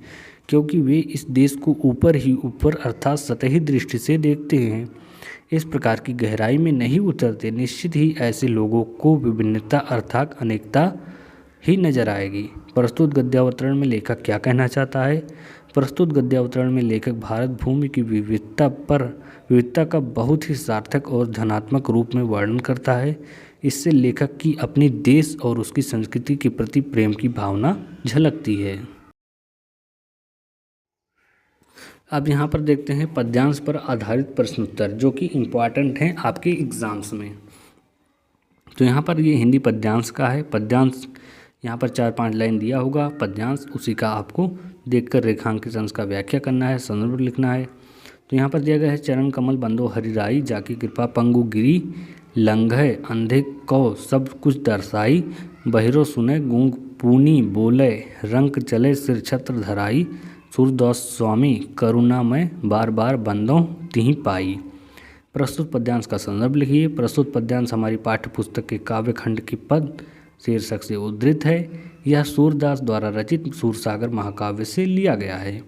क्योंकि वे इस देश को ऊपर ही ऊपर अर्थात सतही दृष्टि से देखते हैं, इस प्रकार की गहराई में नहीं उतरते। निश्चित ही ऐसे लोगों को विभिन्नता अर्थात अनेकता ही नजर आएगी। प्रस्तुत गद्यावतरण में लेखक क्या कहना चाहता है? प्रस्तुत गद्यावतरण में लेखक भारत भूमि की विविधता का बहुत ही सार्थक और धनात्मक रूप में वर्णन करता है। इससे लेखक की अपने देश और उसकी संस्कृति के प्रति प्रेम की भावना झलकती है। अब यहाँ पर देखते हैं पद्यांश पर आधारित प्रश्नोत्तर जो कि इम्पॉर्टेंट हैं आपके एग्ज़ाम्स में। तो यहाँ पर ये हिंदी पद्यांश का है। पद्यांश यहाँ पर 4-5 लाइन दिया होगा पद्यांश, उसी का आपको देखकर रेखांकित अंश का व्याख्या करना है, संदर्भ लिखना है। तो यहाँ पर दिया गया है, चरण कमल बंदो हरिराई, जाकी कृपा पंगु गिरी, लंघय अंधे कौ सब कुछ दर्शाई, बहिरो सुने गूंग पूनी बोले, रंक चले सिर छत्र धराई, सूरदास स्वामी करुणामय बार बार बंदों तिहि पाई। प्रस्तुत पद्यांश का संदर्भ लिखिए। प्रस्तुत पद्यांश हमारी पाठ्य पुस्तक के काव्य खंड के पद शीर्षक से उद्धृत है। यह सूरदास द्वारा रचित सूरसागर महाकाव्य से लिया गया है।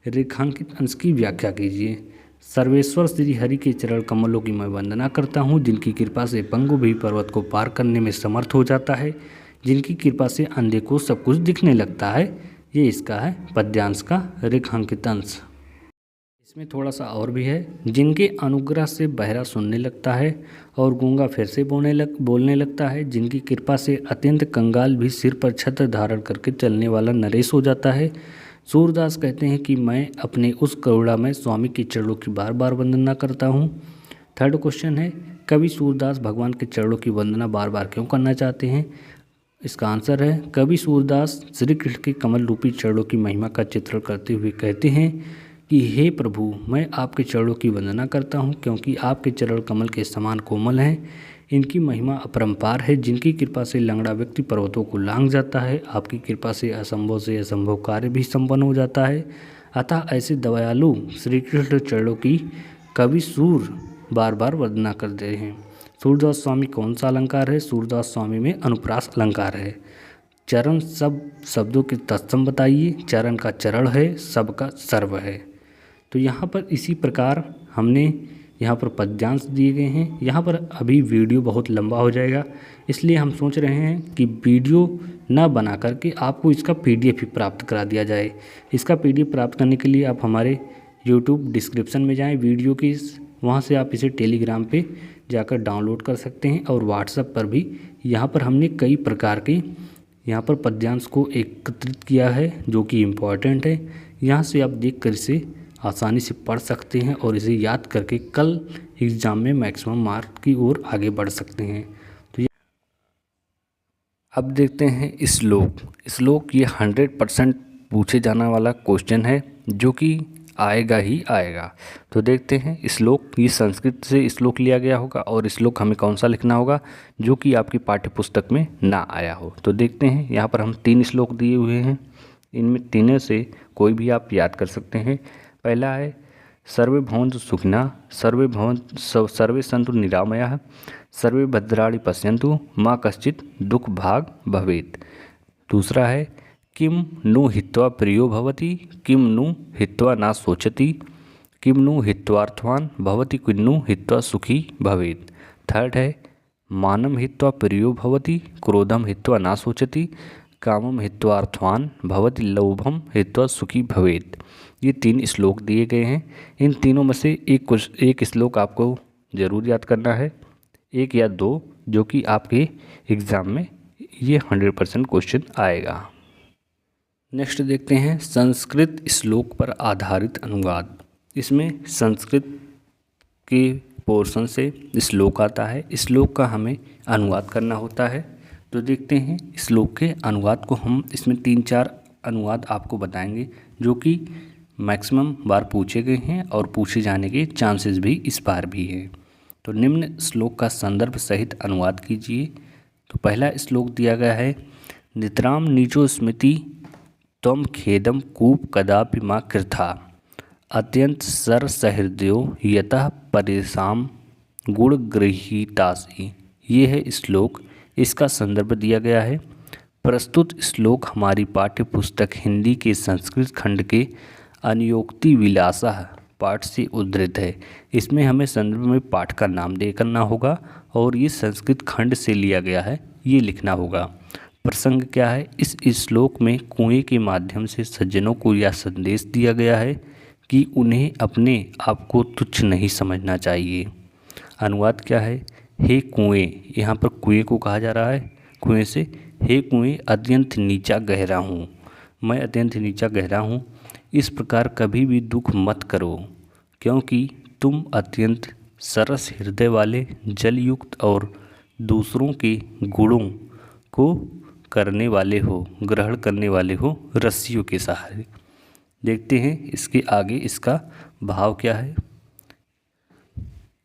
रेखांकित अंश की व्याख्या कीजिए। सर्वेश्वर श्री हरि के चरण कमलों की मैं वंदना करता हूँ, जिनकी कृपा से पंगु भी पर्वत को पार करने में समर्थ हो जाता है, जिनकी कृपा से अंधे को सब कुछ दिखने लगता है। ये इसका है पद्यांश का रेखांकित अंश। इसमें थोड़ा सा और भी है, जिनके अनुग्रह से बहरा सुनने लगता है और गूंगा फिर से बोलने लगता है, जिनकी कृपा से अत्यंत कंगाल भी सिर पर छत्र धारण करके चलने वाला नरेश हो जाता है। सूरदास कहते हैं कि मैं अपने उस करुणामय स्वामी के चरणों की बार बार वंदना करता हूँ। थर्ड क्वेश्चन है, कवि सूरदास भगवान के चरणों की वंदना बार बार क्यों करना चाहते हैं? इसका आंसर है, कवि सूरदास श्री कृष्ण के कमल रूपी चरणों की महिमा का चित्रण करते हुए कहते हैं कि हे प्रभु, मैं आपके चरणों की वंदना करता हूँ, क्योंकि आपके चरण कमल के समान कोमल हैं। इनकी महिमा अपरंपार है, जिनकी कृपा से लंगड़ा व्यक्ति पर्वतों को लांघ जाता है। आपकी कृपा से असंभव कार्य भी संपन्न हो जाता है। अतः ऐसे दयालु श्री कृष्ण चरणों की कवि सूर बार बार वंदना करते हैं। सूरदास स्वामी कौन सा अलंकार है? सूरदास स्वामी में अनुप्रास अलंकार है। चरण सब शब्दों के तत्सम बताइए। चरण का चरण है, सब का सर्व है। तो यहाँ पर इसी प्रकार हमने यहाँ पर पद्यांश दिए गए हैं। यहाँ पर अभी वीडियो बहुत लंबा हो जाएगा, इसलिए हम सोच रहे हैं कि वीडियो ना बना करके आपको इसका PDF ही प्राप्त करा दिया जाए। इसका PDF प्राप्त करने के लिए आप हमारे YouTube डिस्क्रिप्शन में जाएं वीडियो की, वहाँ से आप इसे टेलीग्राम पे जाकर डाउनलोड कर सकते हैं और व्हाट्सएप पर भी। यहाँ पर हमने कई प्रकार के यहाँ पर पद्यांश को एकत्रित किया है जो कि इम्पॉर्टेंट है। यहाँ से आप देख कर इसे आसानी से पढ़ सकते हैं और इसे याद करके कल एग्ज़ाम में मैक्सिमम मार्क की ओर आगे बढ़ सकते हैं। तो अब देखते हैं श्लोक ये 100% पूछे जाने वाला क्वेश्चन है जो कि आएगा ही आएगा। तो देखते हैं श्लोक, ये संस्कृत से श्लोक लिया गया होगा और श्लोक हमें कौन सा लिखना होगा जो कि आपकी पाठ्य पुस्तक में ना आया हो। तो देखते हैं, यहाँ पर हम 3 श्लोक दिए हुए हैं। इनमें तीनों से कोई भी आप याद कर सकते हैं। पहला है सर्वे भवन्तु सुखिनः, सर्वे सन्तु निरामयाः, सर्वे भद्राणि पश्यन्तु, मा कश्चित् दुःख भाग् भवेत्। दूसरा है किम नु हित्वा प्रियो भवति, किम नु हित्वा न शोचति, किम नु हित्वार्थवान् भवति, किन्नु हित्वा सुखी भवेत्। थर्ड है मानं हित्वा प्रियो भवति, क्रोधम हित्वा न शोचति, कामम हित्वार्थवान् भवति, लोभम हित्वा सुखी भवेत्। ये 3 श्लोक दिए गए हैं। इन तीनों में से एक श्लोक आपको ज़रूर याद करना है, 1 या 2, जो कि आपके एग्ज़ाम में ये 100% क्वेश्चन आएगा। नेक्स्ट देखते हैं संस्कृत श्लोक पर आधारित अनुवाद। इसमें संस्कृत के पोर्शन से श्लोक आता है, श्लोक का हमें अनुवाद करना होता है। तो देखते हैं श्लोक के अनुवाद को। हम इसमें 3-4 अनुवाद आपको बताएंगे जो कि मैक्सिमम बार पूछे गए हैं और पूछे जाने के चांसेस भी इस बार भी है। तो निम्न श्लोक का संदर्भ सहित अनुवाद कीजिए। तो पहला श्लोक दिया गया है नितराम नीचो स्मृति त्वं खेदम कूप कदापि मा कृथा, अत्यंत सरसहृदयो यतः परेशान गुणगृहीतासि। ये है श्लोक, इसका संदर्भ दिया गया है। प्रस्तुत श्लोक हमारी पाठ्य पुस्तक हिंदी के संस्कृत खंड के अनुयोक्ति विलासः पाठ से उद्धृत है। इसमें हमें संदर्भ में पाठ का नाम दे करना होगा और ये संस्कृत खंड से लिया गया है, ये लिखना होगा। प्रसंग क्या है? इस श्लोक में कुएं के माध्यम से सज्जनों को यह संदेश दिया गया है कि उन्हें अपने आप को तुच्छ नहीं समझना चाहिए। अनुवाद क्या है? हे कुएं, यहाँ पर कुएं को कहा जा रहा है कुएं से, हे कुएं अत्यंत नीचा गहरा हूँ, मैं अत्यंत नीचा गहरा हूँ, इस प्रकार कभी भी दुख मत करो, क्योंकि तुम अत्यंत सरस हृदय वाले, जलयुक्त और दूसरों के गुणों को करने वाले हो, ग्रहण करने वाले हो रस्सियों के सहारे। देखते हैं इसके आगे इसका भाव क्या है।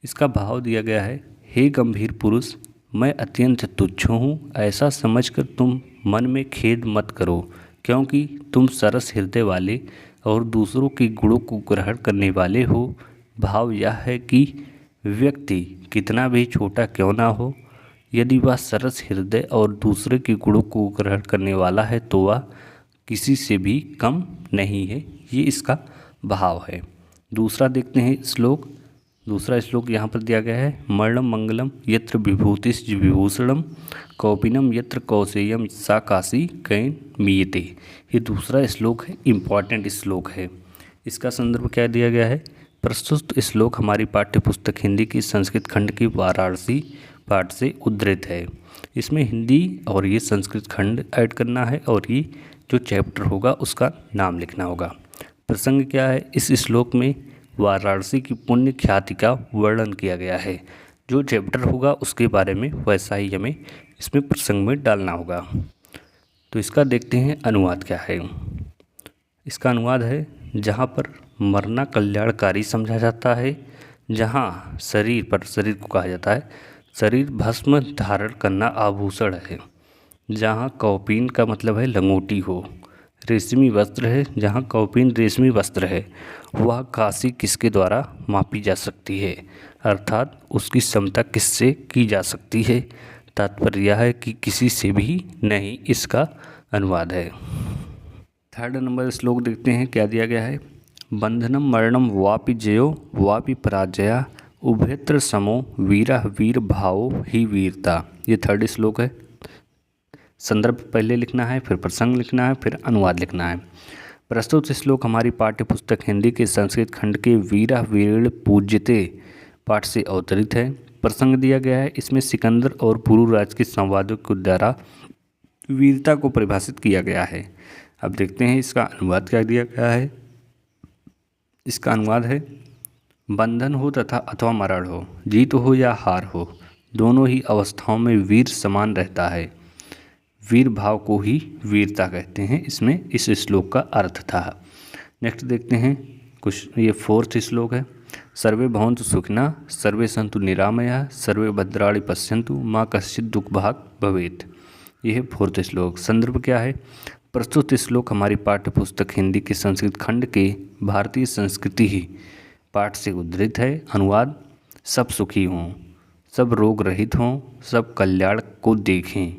इसका भाव दिया गया है हे गंभीर पुरुष, मैं अत्यंत तुच्छ हूँ, ऐसा समझकर तुम मन में खेद मत करो, क्योंकि तुम सरस हृदय वाले और दूसरों के गुणों को ग्रहण करने वाले हो। भाव यह है कि व्यक्ति कितना भी छोटा क्यों ना हो, यदि वह सरस हृदय और दूसरे के गुणों को ग्रहण करने वाला है तो वह किसी से भी कम नहीं है। ये इसका भाव है। दूसरा देखते हैं श्लोक। दूसरा श्लोक यहाँ पर दिया गया है मरणम मंगलम यत्र विभूतिश्च विभूषणम, कौपिनम यत्र कौशेयम सा काशी कैन मीयते। ये दूसरा श्लोक है, इम्पॉर्टेंट श्लोक है। इसका संदर्भ क्या दिया गया है? प्रस्तुत श्लोक हमारी पाठ्य पुस्तक हिंदी की संस्कृत खंड की वाराणसी पाठ से उद्धृत है। इसमें हिंदी और ये संस्कृत खंड ऐड करना है और ये जो चैप्टर होगा उसका नाम लिखना होगा। प्रसंग क्या है? इस श्लोक में वाराणसी की पुण्य ख्याति का वर्णन किया गया है। जो चैप्टर होगा उसके बारे में वैसा ही हमें इसमें प्रसंग में डालना होगा। तो इसका देखते हैं अनुवाद क्या है। इसका अनुवाद है जहाँ पर मरना कल्याणकारी समझा जाता है, जहाँ शरीर पर, शरीर को कहा जाता है शरीर भस्म धारण करना आभूषण है, जहाँ कौपीन का मतलब है लंगोटी हो, रेशमी वस्त्र है, जहाँ कौपीन रेशमी वस्त्र है, वह काशी किसके द्वारा मापी जा सकती है, अर्थात उसकी क्षमता किससे की जा सकती है। तात्पर्य यह है कि किसी से भी नहीं, इसका अनुवाद है। थर्ड नंबर श्लोक देखते हैं क्या दिया गया है। बंधनम मरणम वापि जयो वापि पराजया, उभयत्र समो वीरा वीर भावो ही वीरता। ये थर्ड श्लोक है। संदर्भ पहले लिखना है, फिर प्रसंग लिखना है, फिर अनुवाद लिखना है। प्रस्तुत श्लोक हमारी पाठ्य पुस्तक हिंदी के संस्कृत खंड के वीरा वीर पूज्यते पाठ से अवतरित है। प्रसंग दिया गया है, इसमें सिकंदर और पुरुराज के संवादों के द्वारा वीरता को परिभाषित किया गया है। अब देखते हैं इसका अनुवाद क्या दिया गया है। इसका अनुवाद है बंधन हो तथा अथवा मरण हो, जीत हो या हार हो, दोनों ही अवस्थाओं में वीर समान रहता है। वीर भाव को ही वीरता कहते हैं, इसमें इस श्लोक का अर्थ था। नेक्स्ट देखते हैं कुछ, ये फोर्थ श्लोक है। सर्वे भवन्तु सुखिनः, सर्वे सन्तु निरामयाः, सर्वे भद्राणि पश्यन्तु, मा कश्चित् दुःखभाग् भवेत्। यह है फोर्थ श्लोक। संदर्भ क्या है? प्रस्तुत श्लोक हमारी पाठ्य पुस्तक हिंदी के संस्कृत खंड के भारतीय संस्कृति ही पाठ से उद्धृत है। अनुवाद: सब सुखी हों, सब रोग रहित हों, सब कल्याण को देखें,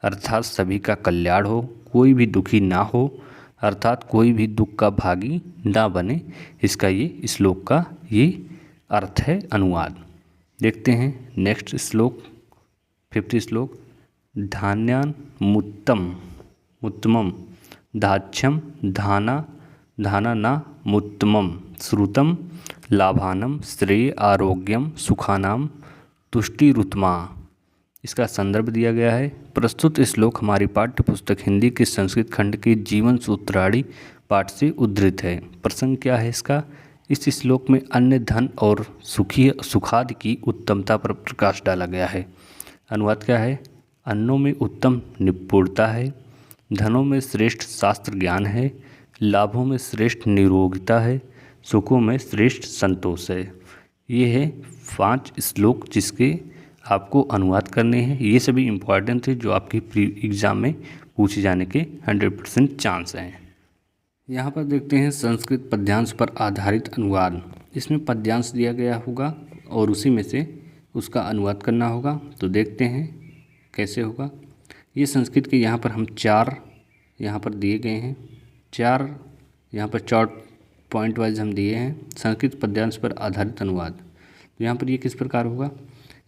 अर्थात सभी का कल्याण हो, कोई भी दुखी ना हो, अर्थात कोई भी दुख का भागी ना बने। इसका ये श्लोक का ये अर्थ है, अनुवाद। देखते हैं नेक्स्ट श्लोक, 50 श्लोक। धान्यान मुत्तमम धाच्छम धाना ना मुत्तमम श्रुतम लाभानम श्रेय आरोग्यम सुखानाम तुष्टिरुत्मा। इसका संदर्भ दिया गया है। प्रस्तुत श्लोक हमारी पाठ्य पुस्तक हिंदी के संस्कृत खंड के जीवन सूत्राणी पाठ से उद्धृत है। प्रसंग क्या है इसका? इस श्लोक में अन्न, धन और सुखादि की उत्तमता पर प्रकाश डाला गया है। अनुवाद क्या है? अन्नों में उत्तम निपुणता है, धनों में श्रेष्ठ शास्त्र ज्ञान है, लाभों में श्रेष्ठ निरोगिता है, सुखों में श्रेष्ठ संतोष है। ये है 5 श्लोक जिसके आपको अनुवाद करने हैं। ये सभी इम्पॉर्टेंट थे जो आपकी प्री एग्ज़ाम में पूछे जाने के 100% चांस हैं। यहाँ पर देखते हैं संस्कृत पद्यांश पर आधारित अनुवाद। इसमें पद्यांश दिया गया होगा और उसी में से उसका अनुवाद करना होगा। तो देखते हैं कैसे होगा। ये संस्कृत के यहाँ पर हम 4 यहाँ पर दिए गए हैं, 4 यहाँ पर चार्ट पॉइंट वाइज हम दिए हैं। संस्कृत पद्यांश पर आधारित अनुवाद, तो यहाँ पर ये किस प्रकार होगा?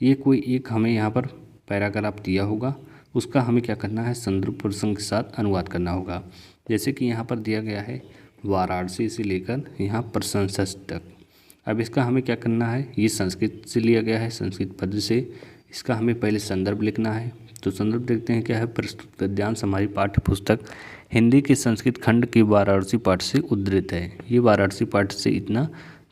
ये कोई एक हमें यहाँ पर पैराग्राफ दिया होगा, उसका हमें क्या करना है? संदर्भ प्रसंग के साथ अनुवाद करना होगा। जैसे कि यहाँ पर दिया गया है वाराणसी से लेकर यहाँ प्रशंसक तक। अब इसका हमें क्या करना है? ये संस्कृत से लिया गया है, संस्कृत पद से। इसका हमें पहले संदर्भ लिखना है। तो संदर्भ देखते हैं क्या है। प्रस्तुत पद्यांश हमारी पाठ्य पुस्तक हिंदी के संस्कृत खंड के वाराणसी पाठ से उद्धृत है। ये वाराणसी पाठ से इतना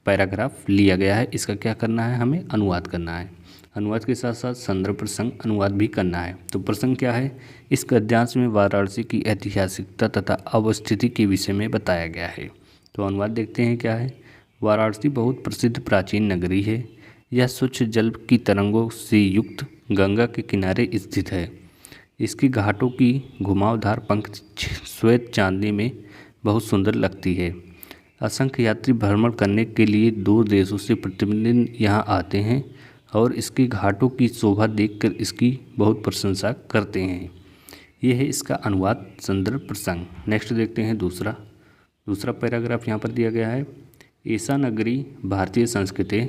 पैराग्राफ लिया गया है। इसका क्या करना है? हमें अनुवाद करना है। अनुवाद के साथ साथ संदर्भ प्रसंग अनुवाद भी करना है। तो प्रसंग क्या है? इस गद्यांश में वाराणसी की ऐतिहासिकता तथा अवस्थिति के विषय में बताया गया है। तो अनुवाद देखते हैं क्या है। वाराणसी बहुत प्रसिद्ध प्राचीन नगरी है। यह स्वच्छ जल की तरंगों से युक्त गंगा के किनारे स्थित है। इसकी घाटों की घुमावदार पंख श्वेत चांदनी में बहुत सुंदर लगती है। असंख्य यात्री भ्रमण करने के लिए दूर देशों से प्रतिदिन यहाँ आते हैं और इसकी घाटों की शोभा देखकर इसकी बहुत प्रशंसा करते हैं। यह है इसका अनुवाद, संदर्भ प्रसंग। नेक्स्ट देखते हैं दूसरा पैराग्राफ यहाँ पर दिया गया है। ऐसा नगरी भारतीय संस्कृति,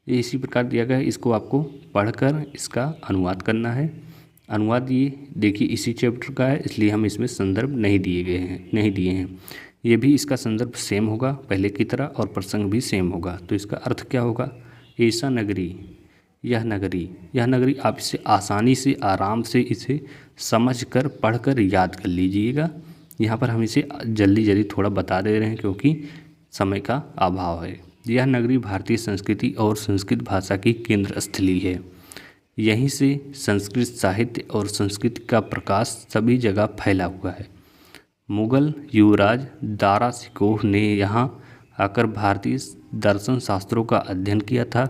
ये इसी प्रकार दिया गया है। इसको आपको पढ़कर इसका अनुवाद करना है। अनुवाद ये देखिए इसी चैप्टर का है, इसलिए हम इसमें संदर्भ नहीं दिए हैं। ये भी इसका संदर्भ सेम होगा पहले की तरह और प्रसंग भी सेम होगा। तो इसका अर्थ क्या होगा? ऐसा नगरी, यह नगरी आप इसे आसानी से, आराम से इसे समझकर पढ़कर याद कर लीजिएगा। यहाँ पर हम इसे जल्दी थोड़ा बता दे रहे हैं क्योंकि समय का अभाव है। यह नगरी भारतीय संस्कृति और संस्कृत भाषा की केंद्र स्थली है। यहीं से संस्कृत साहित्य और संस्कृति का प्रकाश सभी जगह फैला हुआ है। मुगल युवराज दारा शिकोह ने यहाँ आकर भारतीय दर्शन शास्त्रों का अध्ययन किया था।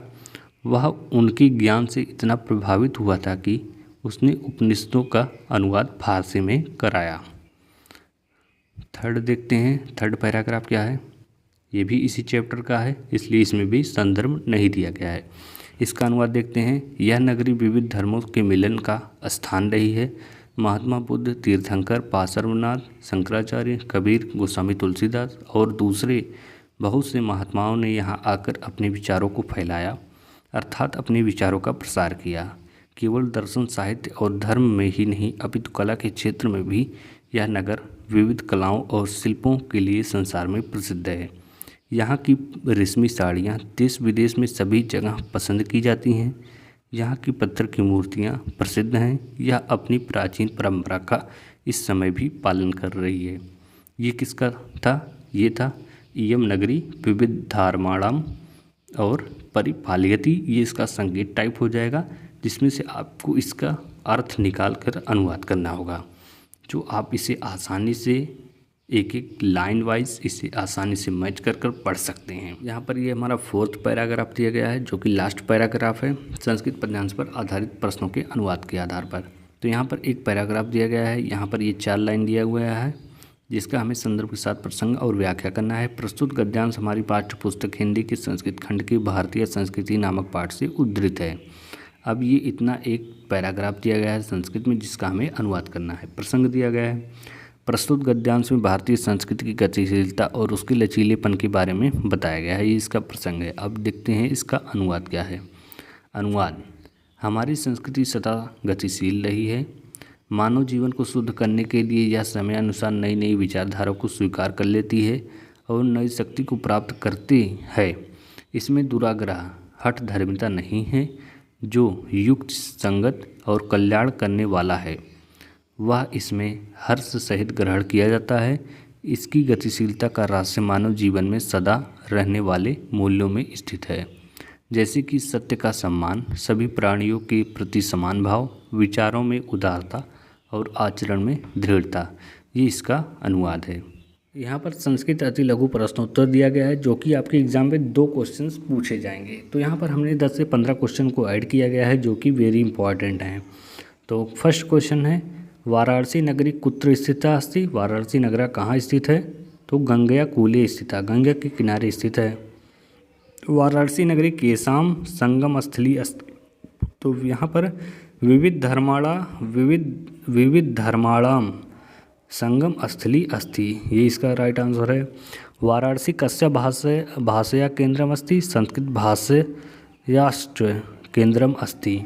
वह उनके ज्ञान से इतना प्रभावित हुआ था कि उसने उपनिषदों का अनुवाद फारसी में कराया। थर्ड देखते हैं, थर्ड पैराग्राफ क्या है। ये भी इसी चैप्टर का है, इसलिए इसमें भी संदर्भ नहीं दिया गया है। इसका अनुवाद देखते हैं। यह नगरी विविध धर्मों के मिलन का स्थान रही है। महात्मा बुद्ध, तीर्थंकर, पार्श्वनाथ, शंकराचार्य, कबीर, गोस्वामी तुलसीदास और दूसरे बहुत से महात्माओं ने यहाँ आकर अपने विचारों को फैलाया, अर्थात अपने विचारों का प्रसार किया। केवल दर्शन, साहित्य और धर्म में ही नहीं अपितु कला के क्षेत्र में भी यह नगर विविध कलाओं और शिल्पों के लिए संसार में प्रसिद्ध है। यहाँ की रेशमी साड़ियाँ देश विदेश में सभी जगह पसंद की जाती हैं। यहाँ की पत्थर की मूर्तियाँ प्रसिद्ध हैं। यह अपनी प्राचीन परंपरा का इस समय भी पालन कर रही है। ये किसका था? ये था इयम नगरी विविधारमाणम और परिपालयति। ये इसका संकेत टाइप हो जाएगा जिसमें से आपको इसका अर्थ निकाल कर अनुवाद करना होगा, जो आप इसे आसानी से एक एक लाइन वाइज इसे आसानी से मैच कर पढ़ सकते हैं। यहाँ पर ये हमारा 4th पैराग्राफ दिया गया है जो कि लास्ट पैराग्राफ है संस्कृत पद्यांश पर आधारित प्रश्नों के अनुवाद के आधार पर। तो यहाँ पर एक पैराग्राफ दिया गया है, यहाँ पर ये 4 लाइन दिया हुआ है। जिसका हमें संदर्भ के साथ प्रसंग और व्याख्या करना है। प्रस्तुत गद्यांश हमारी पाठ्य पुस्तक हिंदी के संस्कृत खंड के भारतीय संस्कृति नामक पाठ से उद्धृत है। अब ये इतना एक पैराग्राफ दिया गया है संस्कृत में जिसका हमें अनुवाद करना है। प्रसंग दिया गया है, प्रस्तुत गद्यांश में भारतीय संस्कृति की गतिशीलता और उसके लचीलेपन के बारे में बताया गया है। ये इसका प्रसंग है। अब देखते हैं इसका अनुवाद क्या है। अनुवाद: हमारी संस्कृति सदा गतिशील रही है। मानव जीवन को शुद्ध करने के लिए यह समय अनुसार नई नई विचारधारा को स्वीकार कर लेती है और नई शक्ति को प्राप्त करती है। इसमें दुराग्रह हठ धर्मिता नहीं है जो युक्त संगत और कल्याण करने वाला है, वह इसमें हर्ष सहित ग्रहण किया जाता है। इसकी गतिशीलता का रहस्य मानव जीवन में सदा रहने वाले मूल्यों में स्थित है, जैसे कि सत्य का सम्मान, सभी प्राणियों के प्रति समान भाव, विचारों में उदारता और आचरण में दृढ़ता। ये इसका अनुवाद है। यहाँ पर संस्कृत अति लघु प्रश्नोत्तर दिया गया है जो कि आपके एग्जाम में 2 क्वेश्चंस पूछे जाएंगे। तो यहाँ पर हमने 10 से 15 क्वेश्चन को ऐड किया गया है जो कि वेरी इंपॉर्टेंट हैं। तो फर्स्ट क्वेश्चन है, वाराणसी नगरी कुत्र स्थिता अस्ति? वाराणसी नगरा कहाँ स्थित है? तो गंगया कूले स्थिता, गंगा के किनारे स्थित है। वाराणसी नगरी केसाम संगम स्थली अस्ति? तो यहाँ पर विविध धर्माणाम संगम स्थली अस्ति, ये इसका राइट आंसर है। वाराणसी कस्य भाषया केंद्रम अस्ति? संस्कृत भाषयाश्च केंद्रम अस्ति।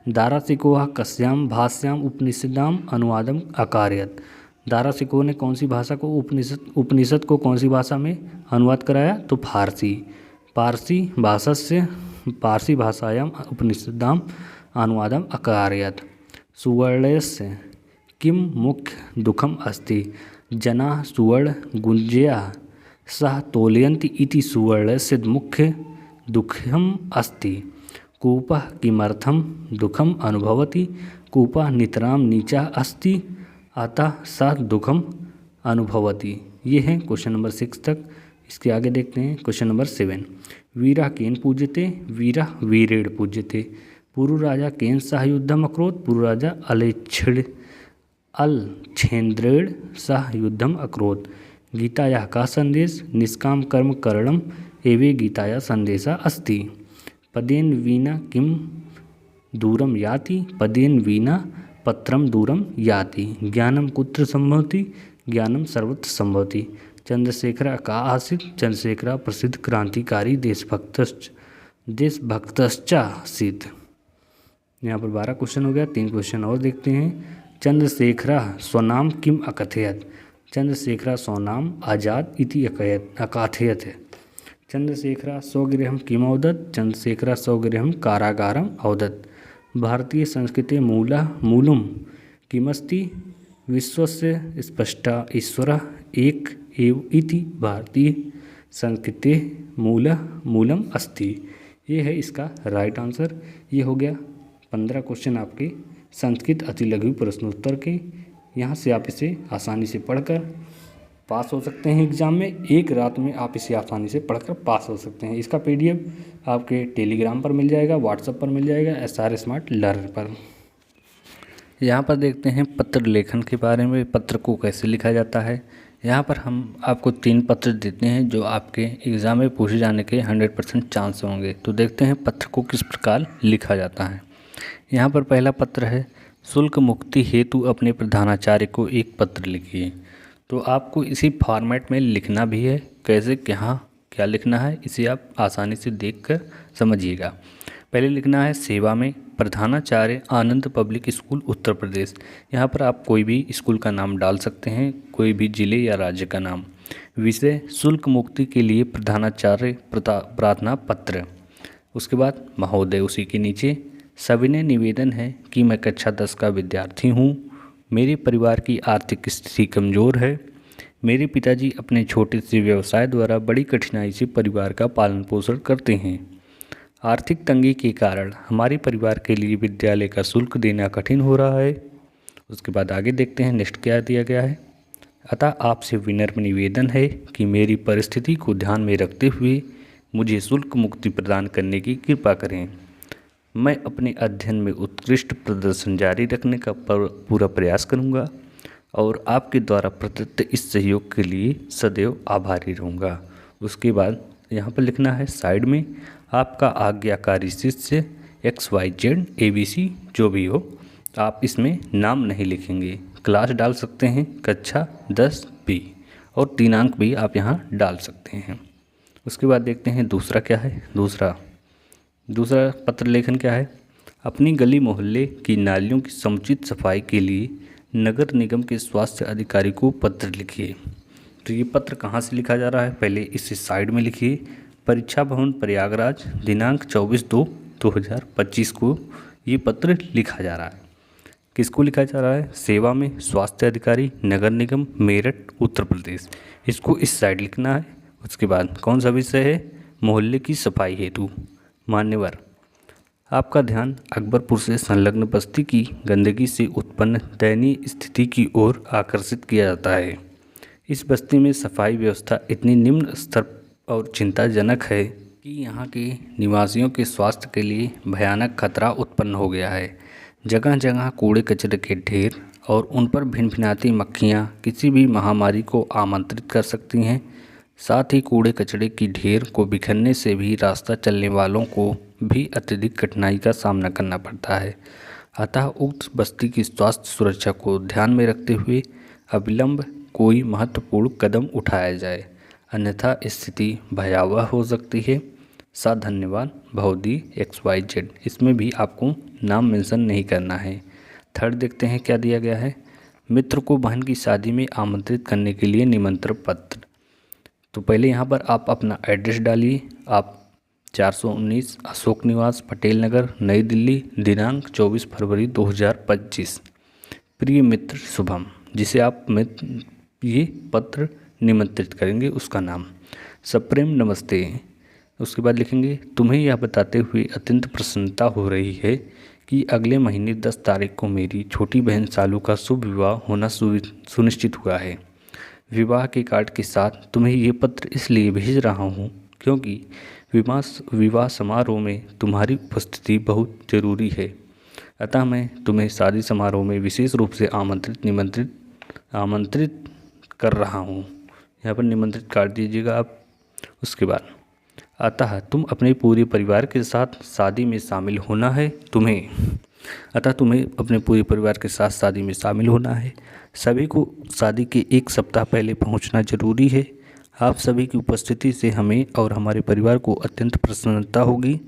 दारासिकोह कस्याम भाषायाम उपनिषदाम अनुवादम अकारयत? दारासिकोह ने कौन सी भाषा को उपनिषद को कौन सी भाषा में अनुवाद कराया? तो फारसी। पारसी भाषायाम उपनिषदाम अनुवादम अकारयत। सुवर्णस्य किम मुख्य दुखम अस्ति? जनाः सुवर्ण गुंजया सह तोलयन्ति इति सुवर्णस्य मुख्य दुःखम अस्ति। कूपः किमर्थम दुःखम अनुभवति? कूपः नितराम नीचा अस्ति अतः सः दुःखम अनुभवति। ये है क्वेश्चन नंबर 6 तक। इसके आगे देखते हैं क्वेश्चन नंबर 7। वीरः केन पूज्यते? वीरः वीरेण पूज्यते। पूर्व राजा केन सह युद्धम अकरोत्? पूर्व राजा अलछेन्द्रेण सह युद्धम अकरोत्। गीतायाः का संदेश? निष्काम कर्म करणम एवे गीतायाः संदेशः अस्ति। पदेन विना किम दूरम याति? पदेन विना पत्रम दूरम याति। ज्ञानम कुत्र संभवति? ज्ञानम सर्वत्र संभवति। चंद्रशेखर का आसीत्? चंद्रशेखर प्रसिद्ध क्रांतिकारी देशभक्तश्च आसीत्। यहाँ पर 12 क्वेश्चन हो गया। 3 क्वेश्चन और देखते हैं। चंद्रशेखर स्वनाम किम अकथयत? चंद्रशेखर स्वनाम आजाद इति अकथयत। चंद्रशेखर स्वगृहं किम अवदत्? चंद्रशेखर स्वगृहं कारागारम अवदत्। भारतीय संस्कृते मूलम किमस्ति? विश्वस्य स्पष्टा ईश्वरः एक एव इति भारतीय संस्कृते मूलम अस्ति। ये है इसका राइट आंसर। ये हो गया 15 क्वेश्चन आपके संस्कृत अति लघु प्रश्नोत्तर के। यहाँ से आप इसे आसानी से पढ़कर पास हो सकते हैं एग्ज़ाम में। एक रात में आप इसे आसानी से पढ़कर पास हो सकते हैं। इसका PDF आपके टेलीग्राम पर मिल जाएगा, व्हाट्सएप पर मिल जाएगा, SR स्मार्ट लर्नर पर। यहाँ पर देखते हैं पत्र लेखन के बारे में, पत्र को कैसे लिखा जाता है। यहाँ पर हम आपको 3 पत्र देते हैं जो आपके एग्ज़ाम में पूछे जाने के 100% चांस होंगे। तो देखते हैं पत्र को किस प्रकार लिखा जाता है। यहाँ पर पहला पत्र है, शुल्क मुक्ति हेतु अपने प्रधानाचार्य को एक पत्र लिखिए। तो आपको इसी फॉर्मेट में लिखना भी है। कैसे क्या लिखना है इसे आप आसानी से देखकर समझिएगा। पहले लिखना है सेवा में, प्रधानाचार्य आनंद पब्लिक स्कूल उत्तर प्रदेश। यहाँ पर आप कोई भी स्कूल का नाम डाल सकते हैं, कोई भी जिले या राज्य का नाम। विषय शुल्क मुक्ति के लिए प्रधानाचार्य प्रार्थना पत्र। उसके बाद महोदय, उसी के नीचे सविनय निवेदन है कि मैं कक्षा 10 का विद्यार्थी हूँ। मेरे परिवार की आर्थिक स्थिति कमज़ोर है। मेरे पिताजी अपने छोटे से व्यवसाय द्वारा बड़ी कठिनाई से परिवार का पालन पोषण करते हैं। आर्थिक तंगी के कारण हमारे परिवार के लिए विद्यालय का शुल्क देना कठिन हो रहा है। उसके बाद आगे देखते हैं नेक्स्ट क्या दिया गया है। अतः आपसे विनम्र निवेदन है कि मेरी परिस्थिति को ध्यान में रखते हुए मुझे शुल्क मुक्ति प्रदान करने की कृपा करें। मैं अपने अध्ययन में उत्कृष्ट प्रदर्शन जारी रखने का पूरा प्रयास करूंगा। और आपके द्वारा प्रदत्त इस सहयोग के लिए सदैव आभारी रहूँगा। उसके बाद यहाँ पर लिखना है साइड में आपका आज्ञाकारी शिष्य XYZ ABC जो भी हो, आप इसमें नाम नहीं लिखेंगे। क्लास डाल सकते हैं कक्षा 10B और दिनांक भी आप यहाँ डाल सकते हैं। उसके बाद देखते हैं दूसरा क्या है। दूसरा पत्र लेखन क्या है। अपनी गली मोहल्ले की नालियों की समुचित सफाई के लिए नगर निगम के स्वास्थ्य अधिकारी को पत्र लिखिए। तो ये पत्र कहाँ से लिखा जा रहा है, पहले इसे साइड में लिखिए। परीक्षा भवन प्रयागराज दिनांक 24/2/2025 को ये पत्र लिखा जा रहा है। किसको लिखा जा रहा है, सेवा में स्वास्थ्य अधिकारी नगर निगम मेरठ उत्तर प्रदेश। इसको इस साइड लिखना है। उसके बाद कौन सा विषय है, मोहल्ले की सफाई हेतु। मान्यवर, आपका ध्यान अकबरपुर से संलग्न बस्ती की गंदगी से उत्पन्न दयनीय स्थिति की ओर आकर्षित किया जाता है। इस बस्ती में सफाई व्यवस्था इतनी निम्न स्तर और चिंताजनक है कि यहाँ के निवासियों के स्वास्थ्य के लिए भयानक खतरा उत्पन्न हो गया है। जगह जगह कूड़े कचरे के ढेर और उन पर भिनभिनाती मक्खियाँ किसी भी महामारी को आमंत्रित कर सकती हैं। साथ ही कूड़े कचरे की ढेर को बिखरने से भी रास्ता चलने वालों को भी अत्यधिक कठिनाई का सामना करना पड़ता है। अतः उक्त बस्ती की स्वास्थ्य सुरक्षा को ध्यान में रखते हुए अविलंब कोई महत्वपूर्ण कदम उठाया जाए, अन्यथा स्थिति भयावह हो सकती है। साथ धन्यवाद भवदी XYZ। इसमें भी आपको नाम मेंशन नहीं करना है। थर्ड देखते हैं क्या दिया गया है। मित्र को बहन की शादी में आमंत्रित करने के लिए निमंत्रण पत्र। तो पहले यहाँ पर आप अपना एड्रेस डालिए। आप 419 अशोक निवास पटेल नगर नई दिल्ली दिनांक 24 फरवरी 2025। प्रिय मित्र शुभम, जिसे आप ये पत्र निमंत्रित करेंगे उसका नाम। सप्रेम नमस्ते। उसके बाद लिखेंगे तुम्हें यह बताते हुए अत्यंत प्रसन्नता हो रही है कि अगले महीने 10 तारीख को मेरी छोटी बहन सालू का शुभ विवाह होना सुनिश्चित हुआ है। विवाह के कार्ड के साथ तुम्हें ये पत्र इसलिए भेज रहा हूँ क्योंकि विवाह समारोह में तुम्हारी उपस्थिति बहुत ज़रूरी है। अतः मैं तुम्हें शादी समारोह में विशेष रूप से आमंत्रित कर रहा हूँ। यहाँ पर निमंत्रित कार्ड दीजिएगा आप। उसके बाद अतः तुम अपने पूरे परिवार के साथ शादी में शामिल होना है। तुम्हें अपने पूरे परिवार के साथ शादी में शामिल होना है। सभी को शादी के एक सप्ताह पहले पहुंचना जरूरी है। आप सभी की उपस्थिति से हमें और हमारे परिवार को अत्यंत प्रसन्नता होगी।